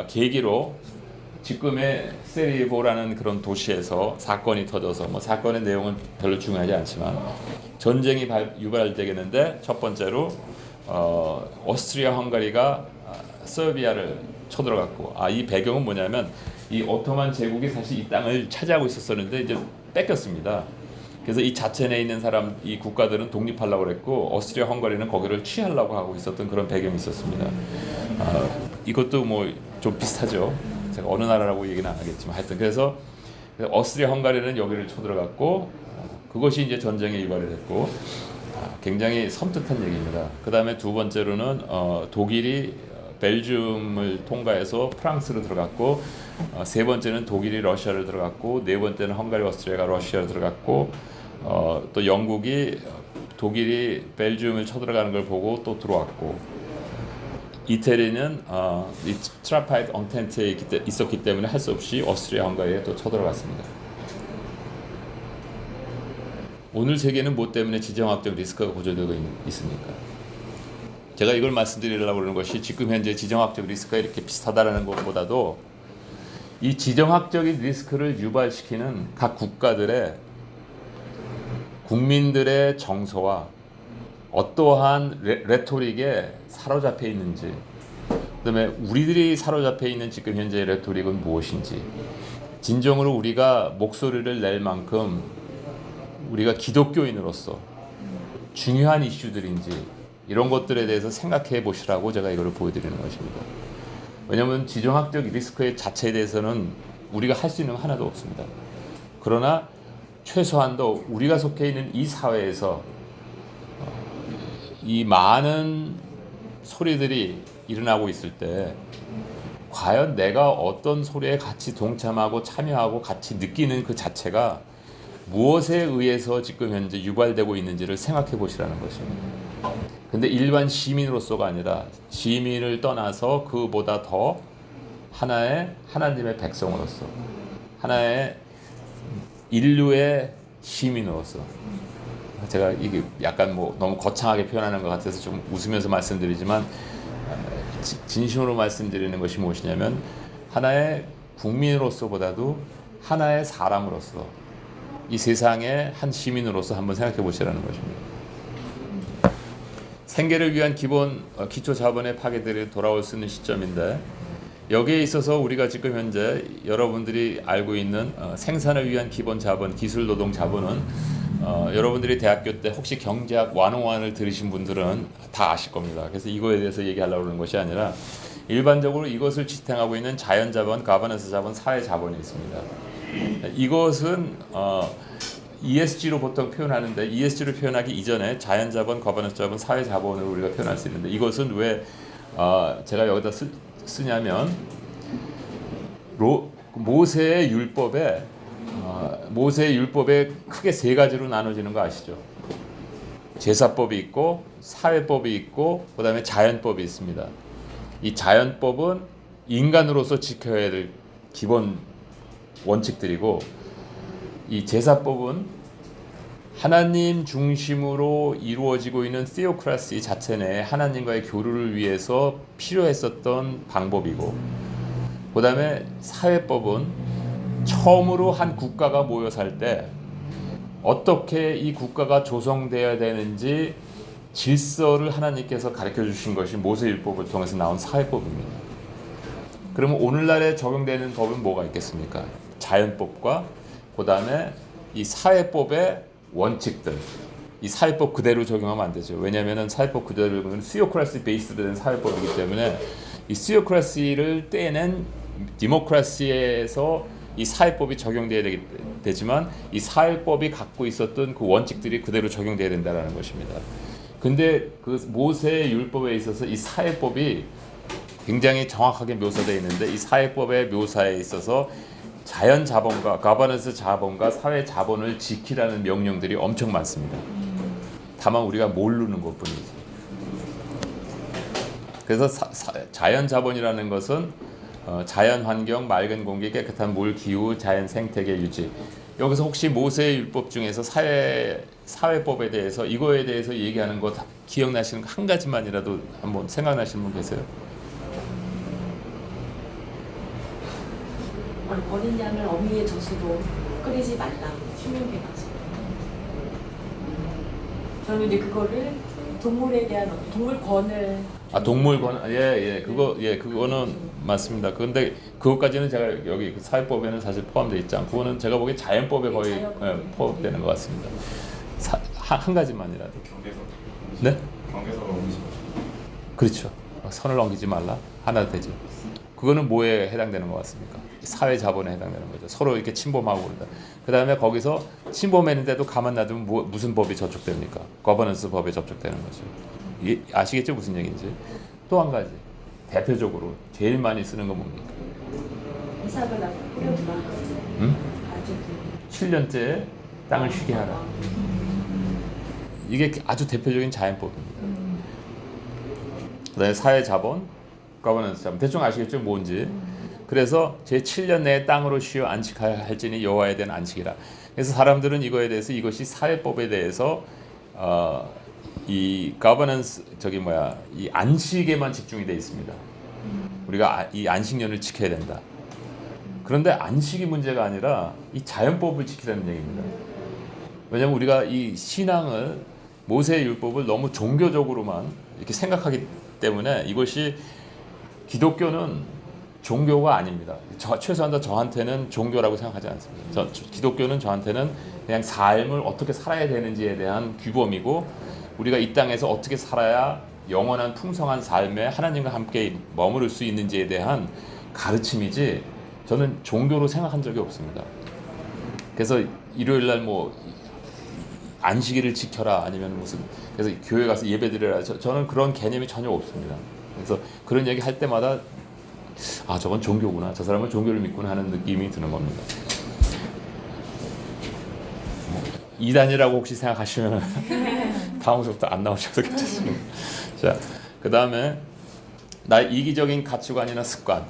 계기로 지금의 세리보라는 그런 도시에서 사건이 터져서 뭐 사건의 내용은 별로 중요하지 않지만 전쟁이 유발되겠는데 첫 번째로 오스트리아 헝가리가 서비아를 쳐들어갔고 이 배경은 뭐냐면 이 오토만 제국이 사실 이 땅을 차지하고 있었는데 이제 뺏겼습니다. 그래서 이 자체 내에 있는 이 국가들은 독립하려고 그랬고 오스트리아 헝가리는 거기를 취하려고 하고 있었던 그런 배경이 있었습니다. 이것도 뭐 좀 비슷하죠. 제가 어느 나라라고 얘기는 안 하겠지만 하여튼 그래서 오스트리아 헝가리는 여기를 쳐들어갔고 그것이 이제 전쟁에 유발이 됐고 굉장히 섬뜩한 얘기입니다. 그 다음에 두 번째로는 독일이 벨gium을 통과해서 프랑스로 들어갔고 세 번째는 독일이 러시아를 들어갔고 네 번째는 헝가리 오스트리아가 러시아로 들어갔고 또 영국이 독일이 벨gium을 쳐들어가는 걸 보고 또 들어왔고 이태리는 이 트라파이트 엉텐트에 있었기 때문에 할 수 없이 오스트리아 헝가리에 또 쳐들어갔습니다. 오늘 세계는 뭐 때문에 지정학적 리스크가 고조되고 있습니까? 제가 이걸 말씀드리려고 하는 것이 지금 현재 지정학적 리스크가 이렇게 비슷하다는 것보다도 이 지정학적인 리스크를 유발시키는 각 국가들의 국민들의 정서와 어떠한 레토릭에 사로잡혀 있는지, 그다음에 우리들이 사로잡혀 있는 지금 현재의 레토릭은 무엇인지, 진정으로 우리가 목소리를 낼 만큼 우리가 기독교인으로서 중요한 이슈들인지 이런 것들에 대해서 생각해 보시라고 제가 이걸 보여드리는 것입니다. 왜냐하면 지정학적 리스크의 자체에 대해서는 우리가 할 수 있는 건 하나도 없습니다. 그러나 최소한도 우리가 속해 있는 이 사회에서 이 많은 소리들이 일어나고 있을 때 과연 내가 어떤 소리에 같이 동참하고 참여하고 같이 느끼는 그 자체가 무엇에 의해서 지금 현재 유발되고 있는지를 생각해 보시라는 것입니다. 근데 일반 시민으로서가 아니라 시민을 떠나서 그보다 더 하나의 하나님의 백성으로서, 하나의 인류의 시민으로서, 제가 이게 약간 뭐 너무 거창하게 표현하는 것 같아서 좀 웃으면서 말씀드리지만 진심으로 말씀드리는 것이 무엇이냐면 하나의 국민으로서보다도 하나의 사람으로서 이 세상의 한 시민으로서 한번 생각해 보시라는 것입니다. 생계를 위한 기초 자본의 파괴들이 돌아올 수 있는 시점인데 여기에 있어서 우리가 지금 현재 여러분들이 알고 있는 생산을 위한 기본 자본, 기술 노동 자본은 여러분들이 대학교 때 혹시 경제학 101을 들으신 분들은 다 아실 겁니다. 그래서 이거에 대해서 얘기하려고 하는 것이 아니라 일반적으로 이것을 지탱하고 있는 자연 자본, 가버넌스 자본, 사회 자본이 있습니다. 이것은 ESG로 보통 표현하는데 ESG로 표현하기 이전에 자연 자본, 거버넌스 자본, 사회 자본으로 우리가 표현할 수 있는데 이것은 왜 제가 여기다 쓰냐면 모세의 율법에 크게 세 가지로 나눠지는 거 아시죠? 제사법이 있고 사회법이 있고 그다음에 자연법이 있습니다. 이 자연법은 인간으로서 지켜야 될 기본 원칙들이고 이 제사법은 하나님 중심으로 이루어지고 있는 theocracy 자체 내에 하나님과의 교류를 위해서 필요했었던 방법이고 그 다음에 사회법은 처음으로 한 국가가 모여 살 때 어떻게 이 국가가 조성되어야 되는지 질서를 하나님께서 가르쳐 주신 것이 모세율법을 통해서 나온 사회법입니다. 그러면 오늘날에 적용되는 법은 뭐가 있겠습니까? 자연법과 그 다음에 이 사회법의 원칙들, 이 사회법 그대로 적용하면 안 되죠. 왜냐하면 사회법 그대로 적용은 theocracy 베이스된 사회법이기 때문에 이 theocracy를 떼낸 디모크라시에서 이 사회법이 적용돼야 되지만 이 사회법이 갖고 있었던 그 원칙들이 그대로 적용돼야 된다는 것입니다. 근데 그 모세의 율법에 있어서 이 사회법이 굉장히 정확하게 묘사되어 있는데 이 사회법의 묘사에 있어서 자연 자본과 가버넌스 자본과 사회 자본을 지키라는 명령들이 엄청 많습니다. 다만 우리가 모르는 것뿐이지. 그래서 자연 자본이라는 것은 자연 환경, 맑은 공기, 깨끗한 물, 기후, 자연 생태계 유지. 여기서 혹시 모세의 율법 중에서 사회법에 대해서 이거에 대해서 얘기하는 거 기억나시는 거 한 가지만이라도 한번 생각나시는 분 계세요? 어린 양을 어미의 젖으로 끓이지 말라. 신명기에 가서. 저는 이제 그거를 동물에 대한 동물권을 동물권 그거는 맞습니다. 그런데 그것까지는 제가 여기 그 사회법에는 사실 포함되어 있지 않고 그거는 제가 보기에 자연법에 거의 포함되는 것 같습니다. 한 가지만이라도. 네? 경계선을 옮기지. 그렇죠. 선을 넘기지 말라. 하나 되죠. 그거는 뭐에 해당되는 것 같습니까? 사회 자본에 해당되는 거죠. 서로 이렇게 침범하고 그런다. 그 다음에 거기서 침범했는데도 가만 놔두면 무슨 법이 저촉됩니까? 거버넌스 법에 접촉되는 거죠. 이게 아시겠죠? 무슨 얘기인지. 또 한 가지. 대표적으로 제일 많이 쓰는 건 뭡니까? 이삭을 낳고 뿌려주라. 응? 아주 7년째 땅을 쉬게 하라. 이게 아주 대표적인 자연법입니다. 그 다음에 사회 자본, 거버넌스 자본. 대충 아시겠죠? 뭔지. 그래서 제 7년 내에 땅으로 쉬어 안식하여 할지니 여호와에 대한 안식이라. 그래서 사람들은 이거에 대해서 이것이 사회법에 대해서 이 거버넌스 이 안식에만 집중이 되어 있습니다. 우리가 이 안식년을 지켜야 된다. 그런데 안식이 문제가 아니라 이 자연법을 지키라는 얘기입니다. 왜냐하면 우리가 이 신앙을 모세의 율법을 너무 종교적으로만 이렇게 생각하기 때문에 이것이 기독교는 종교가 아닙니다. 최소한 저한테는 종교라고 생각하지 않습니다. 기독교는 저한테는 그냥 삶을 어떻게 살아야 되는지에 대한 규범이고 우리가 이 땅에서 어떻게 살아야 영원한 풍성한 삶에 하나님과 함께 머무를 수 있는지에 대한 가르침이지 저는 종교로 생각한 적이 없습니다. 그래서 일요일 날 뭐 안식일을 지켜라 아니면 무슨 그래서 교회 가서 예배드려라 저는 그런 개념이 전혀 없습니다. 그래서 그런 얘기 할 때마다 아 저건 종교구나 저 사람은 종교를 믿구나 하는 느낌이 드는 겁니다. 이단이라고 혹시 생각하시면 다음부터 안 나오셔도 괜찮습니다. 자, 그 다음에 나의 이기적인 가치관이나 습관,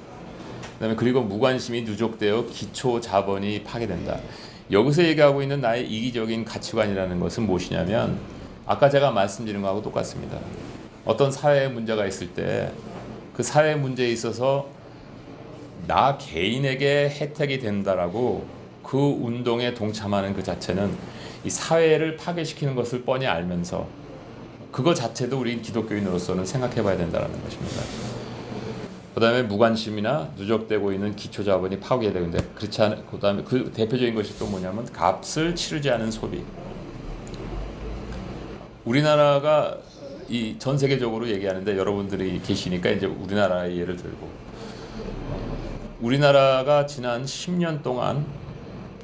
그다음에 그리고 무관심이 누적되어 기초 자본이 파괴된다. 여기서 얘기하고 있는 나의 이기적인 가치관이라는 것은 무엇이냐면 아까 제가 말씀드린 거하고 똑같습니다. 어떤 사회에 문제가 있을 때 그 사회 문제에 있어서 나 개인에게 혜택이 된다라고 그 운동에 동참하는 그 자체는 이 사회를 파괴시키는 것을 뻔히 알면서 그거 자체도 우리 기독교인으로서는 생각해봐야 된다는 것입니다. 그 다음에 무관심이나 누적되고 있는 기초자본이 파괴되는데 그렇지 않은 그 다음에 그 대표적인 것이 또 뭐냐면 값을 치르지 않은 소비. 우리나라가 이 전 세계적으로 얘기하는데 여러분들이 계시니까 이제 우리나라의 예를 들고 우리나라가 지난 10년 동안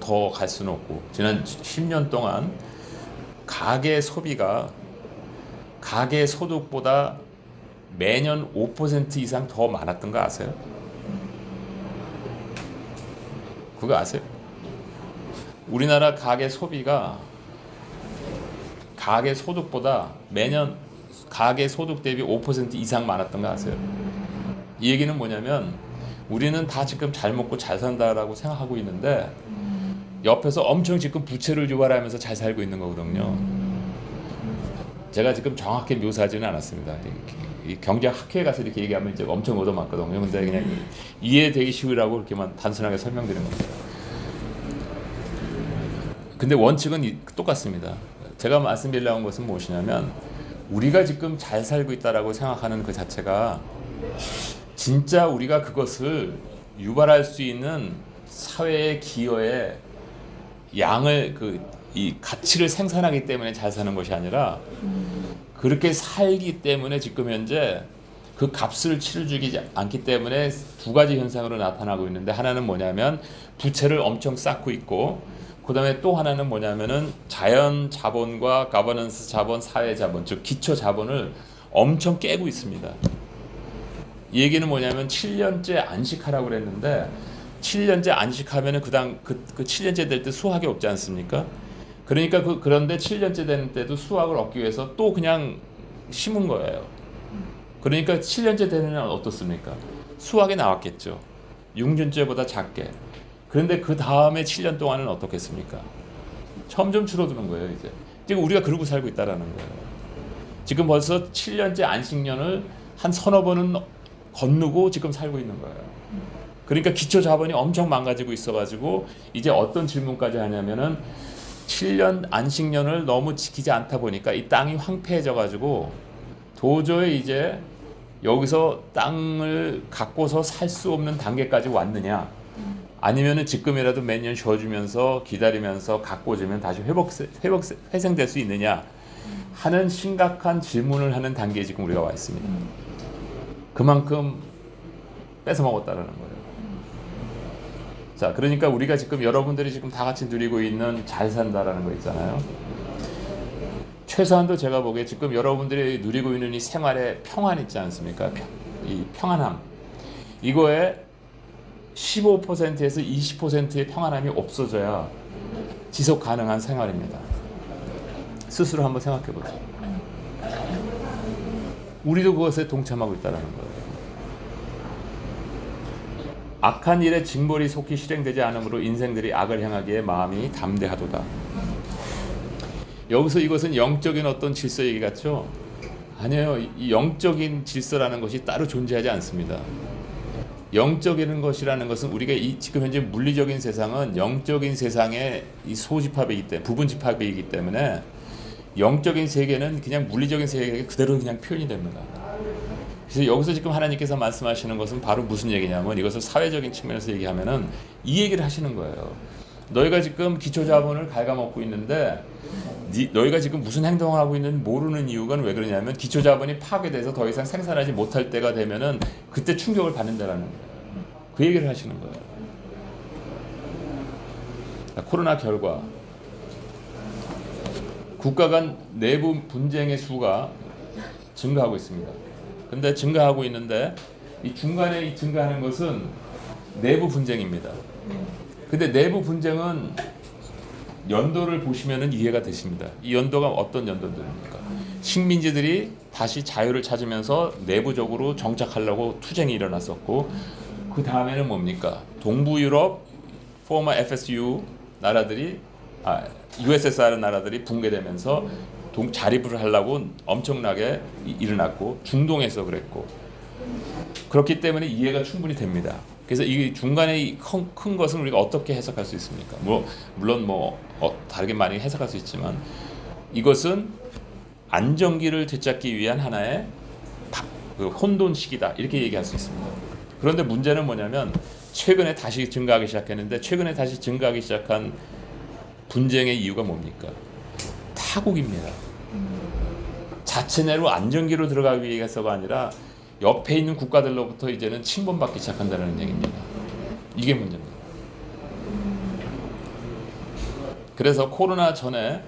더 갈 수는 없고 지난 10년 동안 가계 소비가 가계 소득보다 매년 5% 이상 더 많았던 거 아세요? 그거 아세요? 우리나라 가계 소비가 가계 소득보다 매년 가계 소득 대비 5% 이상 많았던 거 아세요? 이 얘기는 뭐냐면 우리는 다 지금 잘 먹고 잘 산다라고 생각하고 있는데 옆에서 엄청 지금 부채를 유발하면서 잘 살고 있는 거거든요. 제가 지금 정확히 묘사하지는 않았습니다. 이 경제학회에 가서 이렇게 얘기하면 이제 엄청 얻어맞거든요. 근데 그냥 이해되기 쉬우라고 이렇게만 단순하게 설명드리는 겁니다. 근데 원칙은 똑같습니다. 제가 말씀드리려고 한 것은 무엇이냐면 우리가 지금 잘 살고 있다라고 생각하는 그 자체가 진짜 우리가 그것을 유발할 수 있는 사회의 기여에 양을 이 가치를 생산하기 때문에 잘 사는 것이 아니라 그렇게 살기 때문에 지금 현재 그 값을 치러주지 않기 때문에 두 가지 현상으로 나타나고 있는데 하나는 뭐냐면 부채를 엄청 쌓고 있고 그 다음에 또 하나는 뭐냐면은 자연 자본과 가버넌스 자본, 사회 자본, 즉 기초 자본을 엄청 깨고 있습니다. 이 얘기는 뭐냐면 7년째 안식하라고 그랬는데 7년째 안식하면은 그 7년째 될 때 수확이 없지 않습니까? 그러니까 그런데 7년째 되는 때도 수확을 얻기 위해서 또 그냥 심은 거예요. 그러니까 7년째 되는 날 어떻습니까? 수확이 나왔겠죠. 6년째보다 작게. 그런데 그 다음에 7년 동안은 어떻겠습니까? 점점 줄어드는 거예요, 이제. 지금 우리가 그러고 살고 있다라는 거예요. 지금 벌써 7년째 안식년을 한 서너 번은 건너고 지금 살고 있는 거예요. 그러니까 기초 자본이 엄청 망가지고 있어가지고 이제 어떤 질문까지 하냐면은 7년 안식년을 너무 지키지 않다 보니까 이 땅이 황폐해져가지고 도저히 이제 여기서 땅을 갖고서 살 수 없는 단계까지 왔느냐? 아니면은 지금이라도 몇 년 쉬어주면서 기다리면서 가꿔주면 다시 회생될 수 있느냐 하는 심각한 질문을 하는 단계에 지금 우리가 와 있습니다. 그만큼 뺏어 먹었다라는 거예요. 자, 그러니까 우리가 지금 여러분들이 지금 다 같이 누리고 있는 잘 산다라는 거 있잖아요. 최소한도 제가 보기에 지금 여러분들이 누리고 있는 이 생활의 평안 있지 않습니까? 이 평안함. 이거에 15%에서 20%의 평안함이 없어져야 지속 가능한 생활입니다. 스스로 한번 생각해 보세요. 우리도 그것에 동참하고 있다는 거예요. 악한 일에 징벌이 속히 실행되지 않으므로 인생들이 악을 행하기에 마음이 담대하도다. 여기서 이것은 영적인 어떤 질서 얘기 같죠? 아니에요. 이 영적인 질서라는 것이 따로 존재하지 않습니다. 영적인 것이라는 것은 우리가 지금 현재 물리적인 세상은 영적인 세상의 이 소집합이기 때문에 부분집합이기 때문에 영적인 세계는 그냥 물리적인 세계 그대로 그냥 표현이 됩니다. 그래서 여기서 지금 하나님께서 말씀하시는 것은 바로 무슨 얘기냐면 이것을 사회적인 측면에서 얘기하면은 이 얘기를 하시는 거예요. 너희가 지금 기초자본을 갉아먹고 있는데 너희가 지금 무슨 행동을 하고 있는지 모르는 이유가 왜 그러냐면 기초자본이 파괴돼서 더 이상 생산하지 못할 때가 되면은 그때 충격을 받는다라는 거예요. 그 얘기를 하시는 거예요. 코로나 결과 국가 간 내부 분쟁의 수가 증가하고 있습니다. 근데 증가하고 있는데 이 중간에 이 증가하는 것은 내부 분쟁입니다. 근데 내부 분쟁은 연도를 보시면은 이해가 되십니다. 이 연도가 어떤 연도들입니까? 식민지들이 다시 자유를 찾으면서 내부적으로 정착하려고 투쟁이 일어났었고 그 다음에는 뭡니까? 동부 유럽, 포머 FSU 나라들이 USSR 나라들이 붕괴되면서 자립을 하려고 엄청나게 일어났고 중동에서 그랬고 그렇기 때문에 이해가 충분히 됩니다. 그래서 이 중간에 큰 것은 우리가 어떻게 해석할 수 있습니까? 물론 다르게 많이 해석할 수 있지만 이것은 안정기를 되찾기 위한 하나의 혼돈 시기다 이렇게 얘기할 수 있습니다. 그런데 문제는 뭐냐면 최근에 다시 증가하기 시작했는데 최근에 다시 증가하기 시작한 분쟁의 이유가 뭡니까? 타국입니다. 자체 내로 안정기로 들어가기 위해서가 아니라 옆에 있는 국가들로부터 이제는 침범받기 시작한다는 얘기입니다. 이게 문제입니다. 그래서 코로나 전에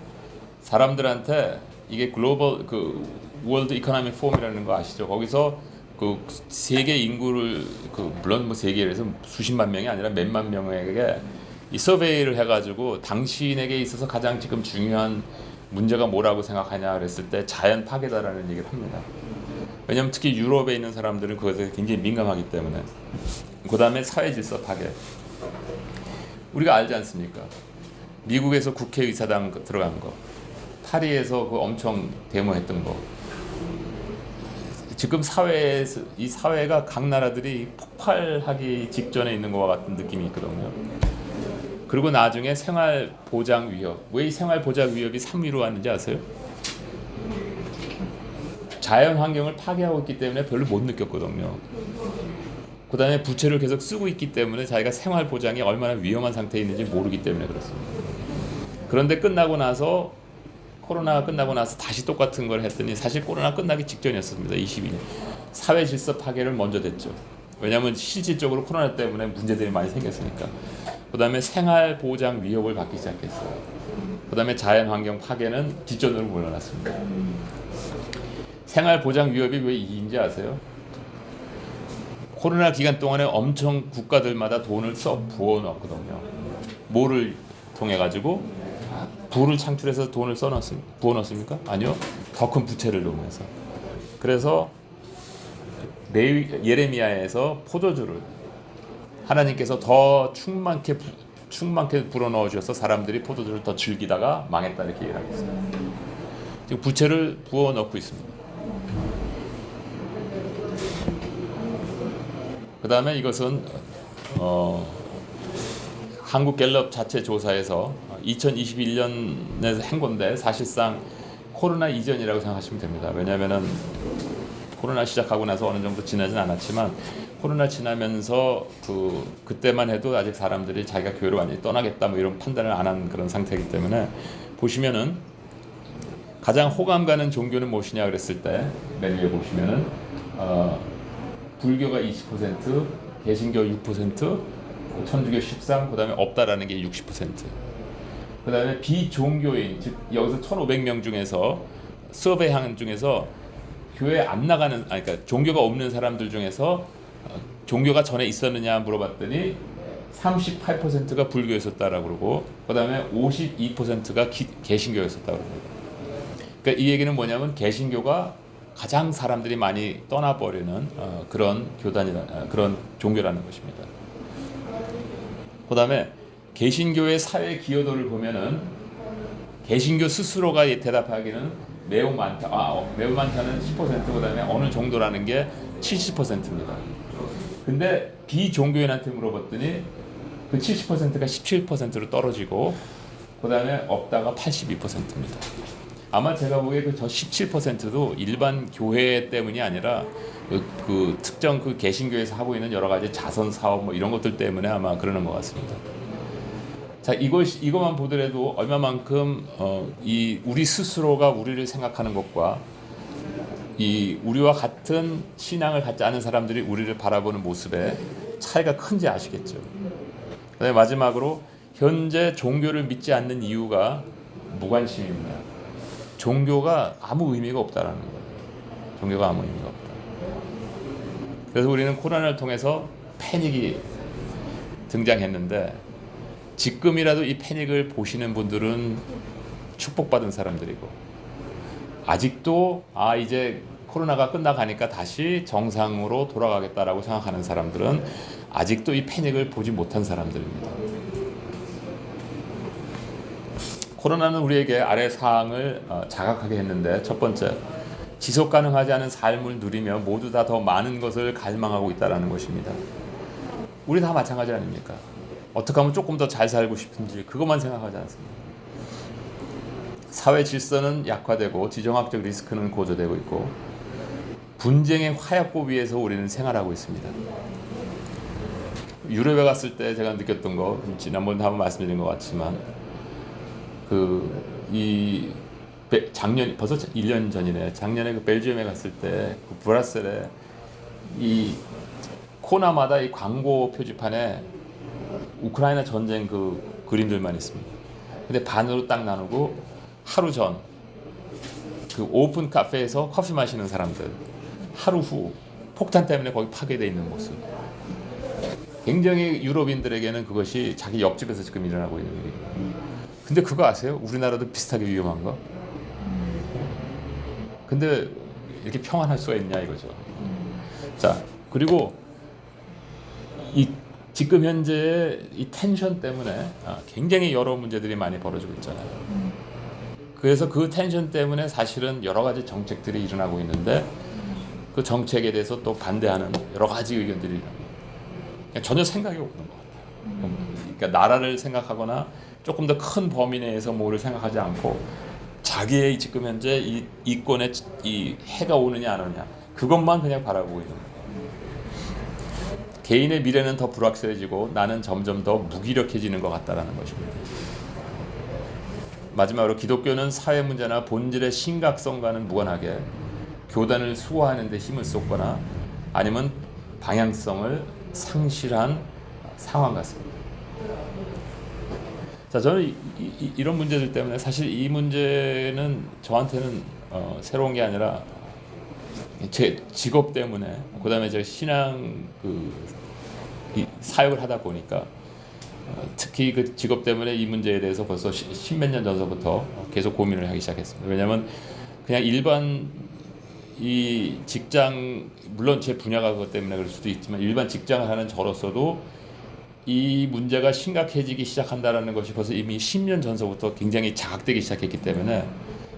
사람들한테 이게 글로벌 월드 이코노믹 포럼이라는 거 아시죠? 거기서 세계 인구를 물론 세계에서 수십만 명이 아니라 몇만 명에게 이 서베이를 해가지고 당신에게 있어서 가장 지금 중요한 문제가 뭐라고 생각하냐 그랬을 때 자연 파괴다라는 얘기를 합니다. 왜냐하면 특히 유럽에 있는 사람들은 그것에 굉장히 민감하기 때문에. 그 다음에 사회 질서 파괴. 우리가 알지 않습니까? 미국에서 국회의사당 들어간 거, 파리에서 엄청 데모했던 거. 지금 이 사회가 각 나라들이 폭발하기 직전에 있는 것과 같은 느낌이 있거든요. 그리고 나중에 생활보장 위협. 왜 이 생활보장 위협이 3위로 왔는지 아세요? 자연 환경을 파괴하고 있기 때문에 별로 못 느꼈거든요. 그 다음에 부채를 계속 쓰고 있기 때문에 자기가 생활보장이 얼마나 위험한 상태에 있는지 모르기 때문에 그렇습니다. 그런데 코로나가 끝나고 나서 다시 똑같은 걸 했더니 사실 코로나 끝나기 직전이었습니다. 22년. 사회 질서 파괴를 먼저 됐죠. 왜냐하면 실질적으로 코로나 때문에 문제들이 많이 생겼으니까. 그 다음에 생활보장 위협을 받기 시작했어요. 그 다음에 자연환경 파괴는 뒷전으로 물러났습니다. 생활보장 위협이 왜 2인지 아세요? 코로나 기간 동안에 엄청 국가들마다 돈을 부어넣었거든요. 뭐를 통해 가지고 부를 창출해서 돈을 부어넣습니까? 아니요. 더 큰 부채를 놓으면서. 그래서 예레미야에서 포도주를 하나님께서 더 충만케 불어넣어 주셔서 사람들이 포도주를 더 즐기다가 망했다 이렇게 얘기하고 있어요. 지금 부채를 부어넣고 있습니다. 그 다음에 이것은 한국갤럽 자체 조사에서 2021년에 한 건데 사실상 코로나 이전이라고 생각하시면 됩니다. 왜냐하면은 코로나 시작하고 나서 어느 정도 지나진 않았지만 코로나 지나면서 그때만 해도 아직 사람들이 자기가 교회를 완전히 떠나겠다 뭐 이런 판단을 안 한 그런 상태이기 때문에 보시면은 가장 호감 가는 종교는 무엇이냐 그랬을 때 맨 위에 보시면은 불교가 20%, 개신교 6%, 천주교 13%, 그 다음에 없다라는 게 60%. 그 다음에 비종교인, 즉 여기서 1,500명 중에서 서베이한 중에서 교회 안 나가는, 그러니까 종교가 없는 사람들 중에서 종교가 전에 있었느냐 물어봤더니 38%가 불교였었다라고 그러고, 그 다음에 52%가 개신교였었다고 그러고. 그러니까 이 얘기는 뭐냐면 개신교가 가장 사람들이 많이 떠나버리는 그런 그런 종교라는 것입니다. 그 다음에 개신교의 사회 기여도를 보면은 개신교 스스로가 대답하기는 매우 많다. 매우 많다는 10%, 그 다음에 어느 정도라는 게 70%입니다. 근데 비종교인한테 물어봤더니 그 70%가 17%로 떨어지고, 그 다음에 없다가 82%입니다. 아마 제가 보기에 그 저 17%도 일반 교회 때문이 아니라 그 특정 그 개신교에서 하고 있는 여러 가지 자선 사업 뭐 이런 것들 때문에 아마 그러는 것 같습니다. 자, 이것만 보더라도 얼마만큼 이 우리 스스로가 우리를 생각하는 것과 이 우리와 같은 신앙을 갖지 않은 사람들이 우리를 바라보는 모습에 차이가 큰지 아시겠죠. 그다음에 마지막으로 현재 종교를 믿지 않는 이유가 무관심입니다. 종교가 아무 의미가 없다라는 거예요. 종교가 아무 의미가 없다. 그래서 우리는 코로나를 통해서 패닉이 등장했는데 지금이라도 이 패닉을 보시는 분들은 축복받은 사람들이고 아직도 이제 코로나가 끝나가니까 다시 정상으로 돌아가겠다라고 생각하는 사람들은 아직도 이 패닉을 보지 못한 사람들입니다. 코로나는 우리에게 아래 사항을 자각하게 했는데 첫 번째, 지속 가능하지 않은 삶을 누리며 모두 다 더 많은 것을 갈망하고 있다는 것입니다. 우리 다 마찬가지 아닙니까? 어떻게 하면 조금 더 잘 살고 싶은지 그것만 생각하지 않습니다. 사회 질서는 약화되고 지정학적 리스크는 고조되고 있고 분쟁의 화약고 위에서 우리는 생활하고 있습니다. 유럽에 갔을 때 제가 느꼈던 거 지난번에 한번 말씀드린 것 같지만 작년 벌써 1년 전이네. 작년에 그 벨기움에 갔을 때 그 브라셀에 이 코너마다 이 광고 표지판에 우크라이나 전쟁 그 그림들만 있습니다. 근데 반으로 딱 나누고 하루 전 그 오픈 카페에서 커피 마시는 사람들, 하루 후 폭탄 때문에 거기 파괴되어 있는 모습. 굉장히 유럽인들에게는 그것이 자기 옆집에서 지금 일어나고 있는 일이에요. 근데 그거 아세요? 우리나라도 비슷하게 위험한 거? 근데 이렇게 평안할 수가 있냐 이거죠. 자, 그리고 지금 현재 이 텐션 때문에 굉장히 여러 문제들이 많이 벌어지고 있잖아요. 그래서 그 텐션 때문에 사실은 여러 가지 정책들이 일어나고 있는데 그 정책에 대해서 또 반대하는 여러 가지 의견들이 전혀 생각이 없는 것 같아요. 그러니까 나라를 생각하거나 조금 더 큰 범위 내에서 뭐를 생각하지 않고 자기의 지금 현재 이 이권에 이 해가 오느냐 안 오느냐 그것만 그냥 바라보고 있는 거예요. 개인의 미래는 더 불확실해지고 나는 점점 더 무기력해지는 것 같다라는 것입니다. 마지막으로 기독교는 사회 문제나 본질의 심각성과는 무관하게 교단을 수호하는 데 힘을 쏟거나 아니면 방향성을 상실한 상황 같습니다. 자, 저는 이런 문제들 때문에 사실 이 문제는 저한테는 새로운 게 아니라 제 직업 때문에 그다음에 제가 신앙 이 사역을 하다 보니까 특히 그 직업 때문에 이 문제에 대해서 벌써 십몇 년 전서부터 계속 고민을 하기 시작했습니다. 왜냐하면 그냥 일반 이 직장 물론 제 분야가 그것 때문에 그럴 수도 있지만 일반 직장을 하는 저로서도 이 문제가 심각해지기 시작한다는 것이 벌써 이미 10년 전서부터 굉장히 자각되기 시작했기 때문에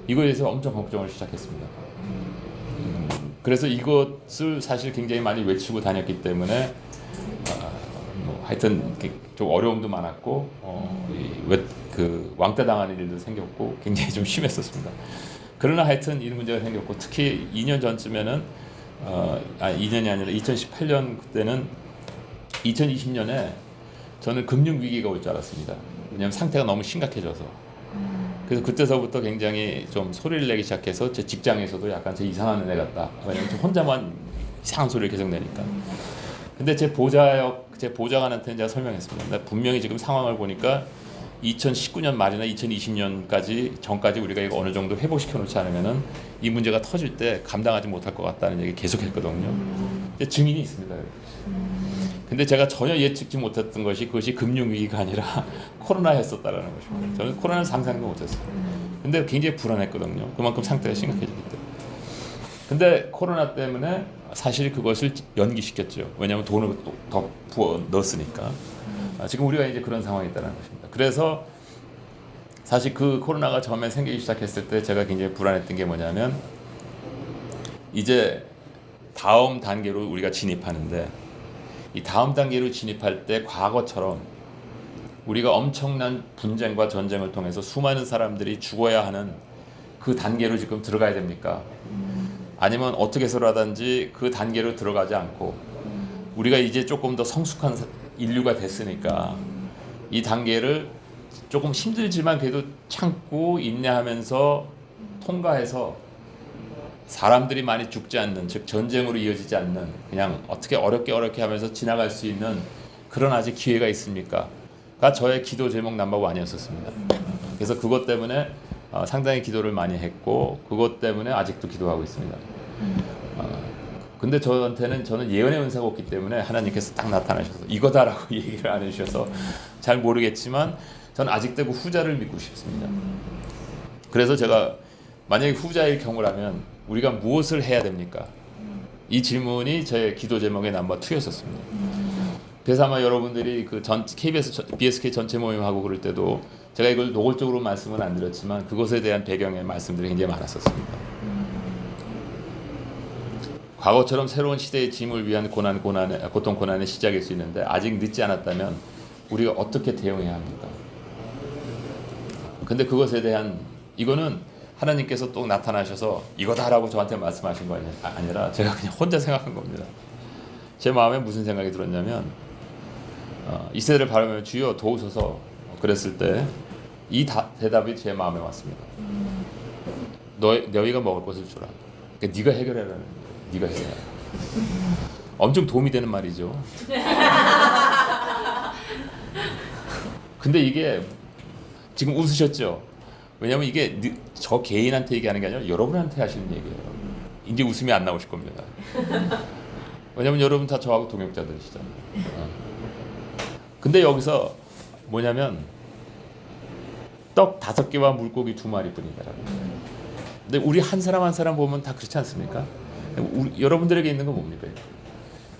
이거에 대해서 엄청 걱정을 시작했습니다. 그래서 이것을 사실 굉장히 많이 외치고 다녔기 때문에 하여튼 좀 어려움도 많았고 그 왕따 당하는 일도 생겼고 굉장히 좀 심했었습니다. 그러나 하여튼 이런 문제가 생겼고 특히 2년 전쯤에는 2년이 아니라 2018년 그때는 2020년에 저는 금융 위기가 올 줄 알았습니다. 왜냐하면 상태가 너무 심각해져서. 그래서 그때서부터 굉장히 좀 소리를 내기 시작해서 제 직장에서도 약간 제 이상한 애 같다. 왜냐면 혼자만 이상한 소리를 계속 내니까. 근데 제 보좌관한테는 제가 설명했습니다. 근데 분명히 지금 상황을 보니까 2019년 말이나 2020년까지 전까지 우리가 이거 어느 정도 회복시켜 놓지 않으면은 이 문제가 터질 때 감당하지 못할 것 같다는 얘기 계속했거든요. 근데 증인이 있습니다. 근데 제가 전혀 예측지 못했던 것이 그것이 금융위기가 아니라 코로나였었다라는 것입니다. 저는 코로나는 상상도 못했어요. 근데 굉장히 불안했거든요. 그만큼 상태가 심각해지기 때문에. 근데 코로나 때문에 사실 그것을 연기시켰죠. 왜냐하면 돈을 더 부어 넣었으니까. 지금 우리가 이제 그런 상황이 있다는 것입니다. 그래서 사실 그 코로나가 처음에 생기기 시작했을 때 제가 굉장히 불안했던 게 뭐냐면 이제 다음 단계로 우리가 진입하는데 이 다음 단계로 진입할 때 과거처럼 우리가 엄청난 분쟁과 전쟁을 통해서 수많은 사람들이 죽어야 하는 그 단계로 지금 들어가야 됩니까? 아니면 어떻게 해서라든지 그 단계로 들어가지 않고 우리가 이제 조금 더 성숙한 인류가 됐으니까 이 단계를 조금 힘들지만 그래도 참고 인내하면서 통과해서 사람들이 많이 죽지 않는, 즉 전쟁으로 이어지지 않는, 그냥 어떻게 어렵게 하면서 지나갈 수 있는 그런 아직 기회가 있습니까? 가 저의 기도 제목 넘버 1이었었습니다. 그래서 그것 때문에 상당히 기도를 많이 했고 그것 때문에 아직도 기도하고 있습니다. 근데 저는 예언의 은사가 없기 때문에 하나님께서 딱 나타나셔서 이거다라고 얘기를 안 해주셔서 잘 모르겠지만 저는 아직도 그 후자를 믿고 싶습니다. 그래서 제가 만약에 후자일 경우라면 우리가 무엇을 해야 됩니까? 이 질문이 제 기도 제목의 넘버 2였었습니다. 그래서 아마 여러분들이 그 KBS BSK 전체 모임하고 그럴 때도 제가 이걸 노골적으로 말씀은 안 드렸지만 그것에 대한 배경의 말씀들이 굉장히 많았었습니다. 과거처럼 새로운 시대의 짐을 위한 고통 고난의 시작일 수 있는데 아직 늦지 않았다면 우리가 어떻게 대응해야 합니까? 근데 그것에 대한 이거는 하나님께서 또 나타나셔서 이거다라고 저한테 말씀하신 거 아니라 제가 그냥 혼자 생각한 겁니다. 제 마음에 무슨 생각이 들었냐면 이 세대를 바라보며 주여 도우소서 그랬을 때 이 대답이 제 마음에 왔습니다. 너희가 먹을 것을 주라. 그러니까 네가 해결해라는 거예요. 네가 해결해라. 엄청 도움이 되는 말이죠. 근데 이게 지금 웃으셨죠? 왜냐면 이게 저 개인한테 얘기하는 게 아니라 여러분한테 하시는 얘기예요. 이제 웃음이 안 나오실 겁니다. 왜냐면 여러분 다 저하고 동역자들이시잖아요. 근데 여기서 뭐냐면 떡 5개와 물고기 2마리 뿐이다라고. 근데 우리 한 사람 한 사람 보면 다 그렇지 않습니까? 여러분들에게 있는 건 뭡니까?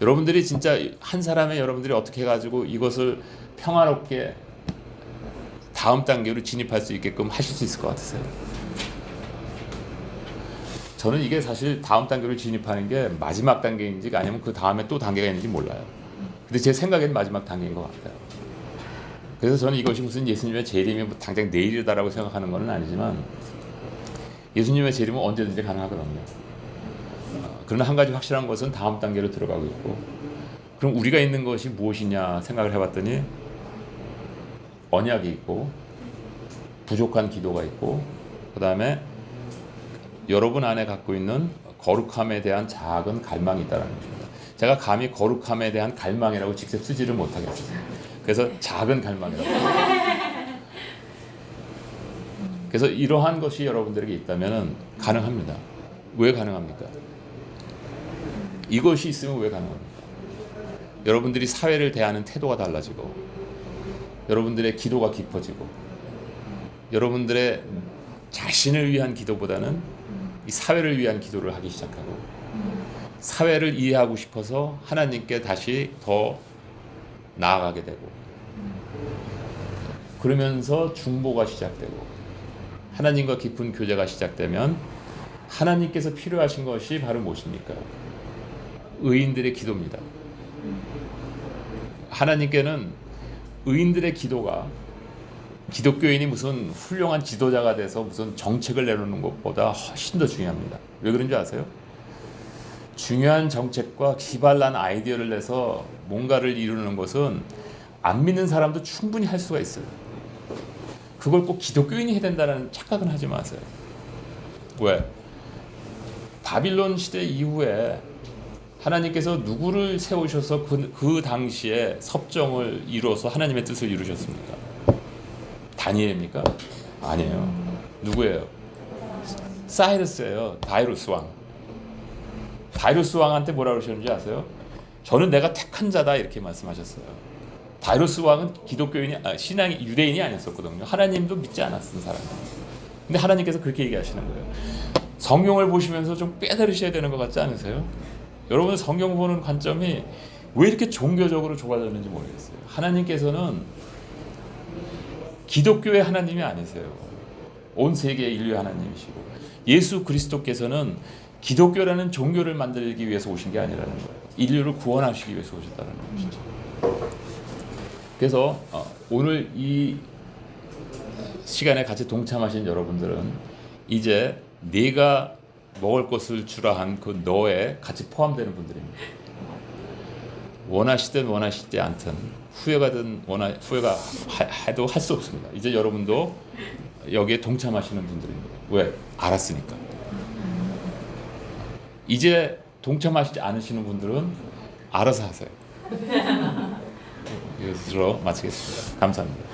여러분들이 진짜 한 사람의 여러분들이 어떻게 해가지고 이것을 평화롭게 다음 단계로 진입할 수 있게끔 하실 수 있을 것 같으세요? 저는 이게 사실 다음 단계로 진입하는 게 마지막 단계인지 아니면 그 다음에 또 단계가 있는지 몰라요. 근데 제 생각에는 마지막 단계인 것 같아요. 그래서 저는 이것이 무슨 예수님의 재림이 뭐 당장 내일이다라고 생각하는 건 아니지만 예수님의 재림은 언제든지 가능하거든요. 그러나 한 가지 확실한 것은 다음 단계로 들어가고 있고 그럼 우리가 있는 것이 무엇이냐 생각을 해봤더니 언약이 있고 부족한 기도가 있고 그 다음에 여러분 안에 갖고 있는 거룩함에 대한 작은 갈망이 있다는 것입니다. 제가 감히 거룩함에 대한 갈망이라고 직접 쓰지를 못하겠어요. 그래서 작은 갈망이라고. 그래서 이러한 것이 여러분들에게 있다면 가능합니다. 왜 가능합니까? 이것이 있으면 왜 가능합니까? 여러분들이 사회를 대하는 태도가 달라지고 여러분들의 기도가 깊어지고 여러분들의 자신을 위한 기도보다는 이 사회를 위한 기도를 하기 시작하고 사회를 이해하고 싶어서 하나님께 다시 더 나아가게 되고 그러면서 중보가 시작되고 하나님과 깊은 교제가 시작되면 하나님께서 필요하신 것이 바로 무엇입니까? 의인들의 기도입니다. 하나님께는 의인들의 기도가 기독교인이 무슨 훌륭한 지도자가 돼서 무슨 정책을 내놓는 것보다 훨씬 더 중요합니다. 왜 그런지 아세요? 중요한 정책과 기발한 아이디어를 내서 뭔가를 이루는 것은 안 믿는 사람도 충분히 할 수가 있어요. 그걸 꼭 기독교인이 해야 된다는 착각은 하지 마세요. 왜? 바빌론 시대 이후에 하나님께서 누구를 세우셔서 그 당시에 섭정을 이루어서 하나님의 뜻을 이루셨습니까? 다니엘입니까? 아니에요. 누구예요? 사이러스예요. 다이루스 왕. 다이루스 왕한테 뭐라 그러셨는지 아세요? 저는 내가 택한 자다 이렇게 말씀하셨어요. 다이루스 왕은 신앙이 유대인이 아니었었거든요. 하나님도 믿지 않았던 사람이에요. 근데 하나님께서 그렇게 얘기하시는 거예요. 성경을 보시면서 좀 빼달으셔야 되는 것 같지 않으세요? 여러분 성경 보는 관점이 왜 이렇게 종교적으로 좁아졌는지 모르겠어요. 하나님께서는 기독교의 하나님이 아니세요. 온 세계의 인류의 하나님이시고 예수 그리스도께서는 기독교라는 종교를 만들기 위해서 오신 게 아니라는 거예요. 인류를 구원하시기 위해서 오셨다는 것이죠. 그래서 오늘 이 시간에 같이 동참하신 여러분들은 이제 네가 먹을 것을 주라 한 그 너에 같이 포함되는 분들입니다. 원하시든 원하시지 않든 후회가 해도 할 수 없습니다. 이제 여러분도 여기에 동참하시는 분들입니다. 왜? 알았으니까. 이제 동참하시지 않으시는 분들은 알아서 하세요. 이것으로 마치겠습니다. 감사합니다.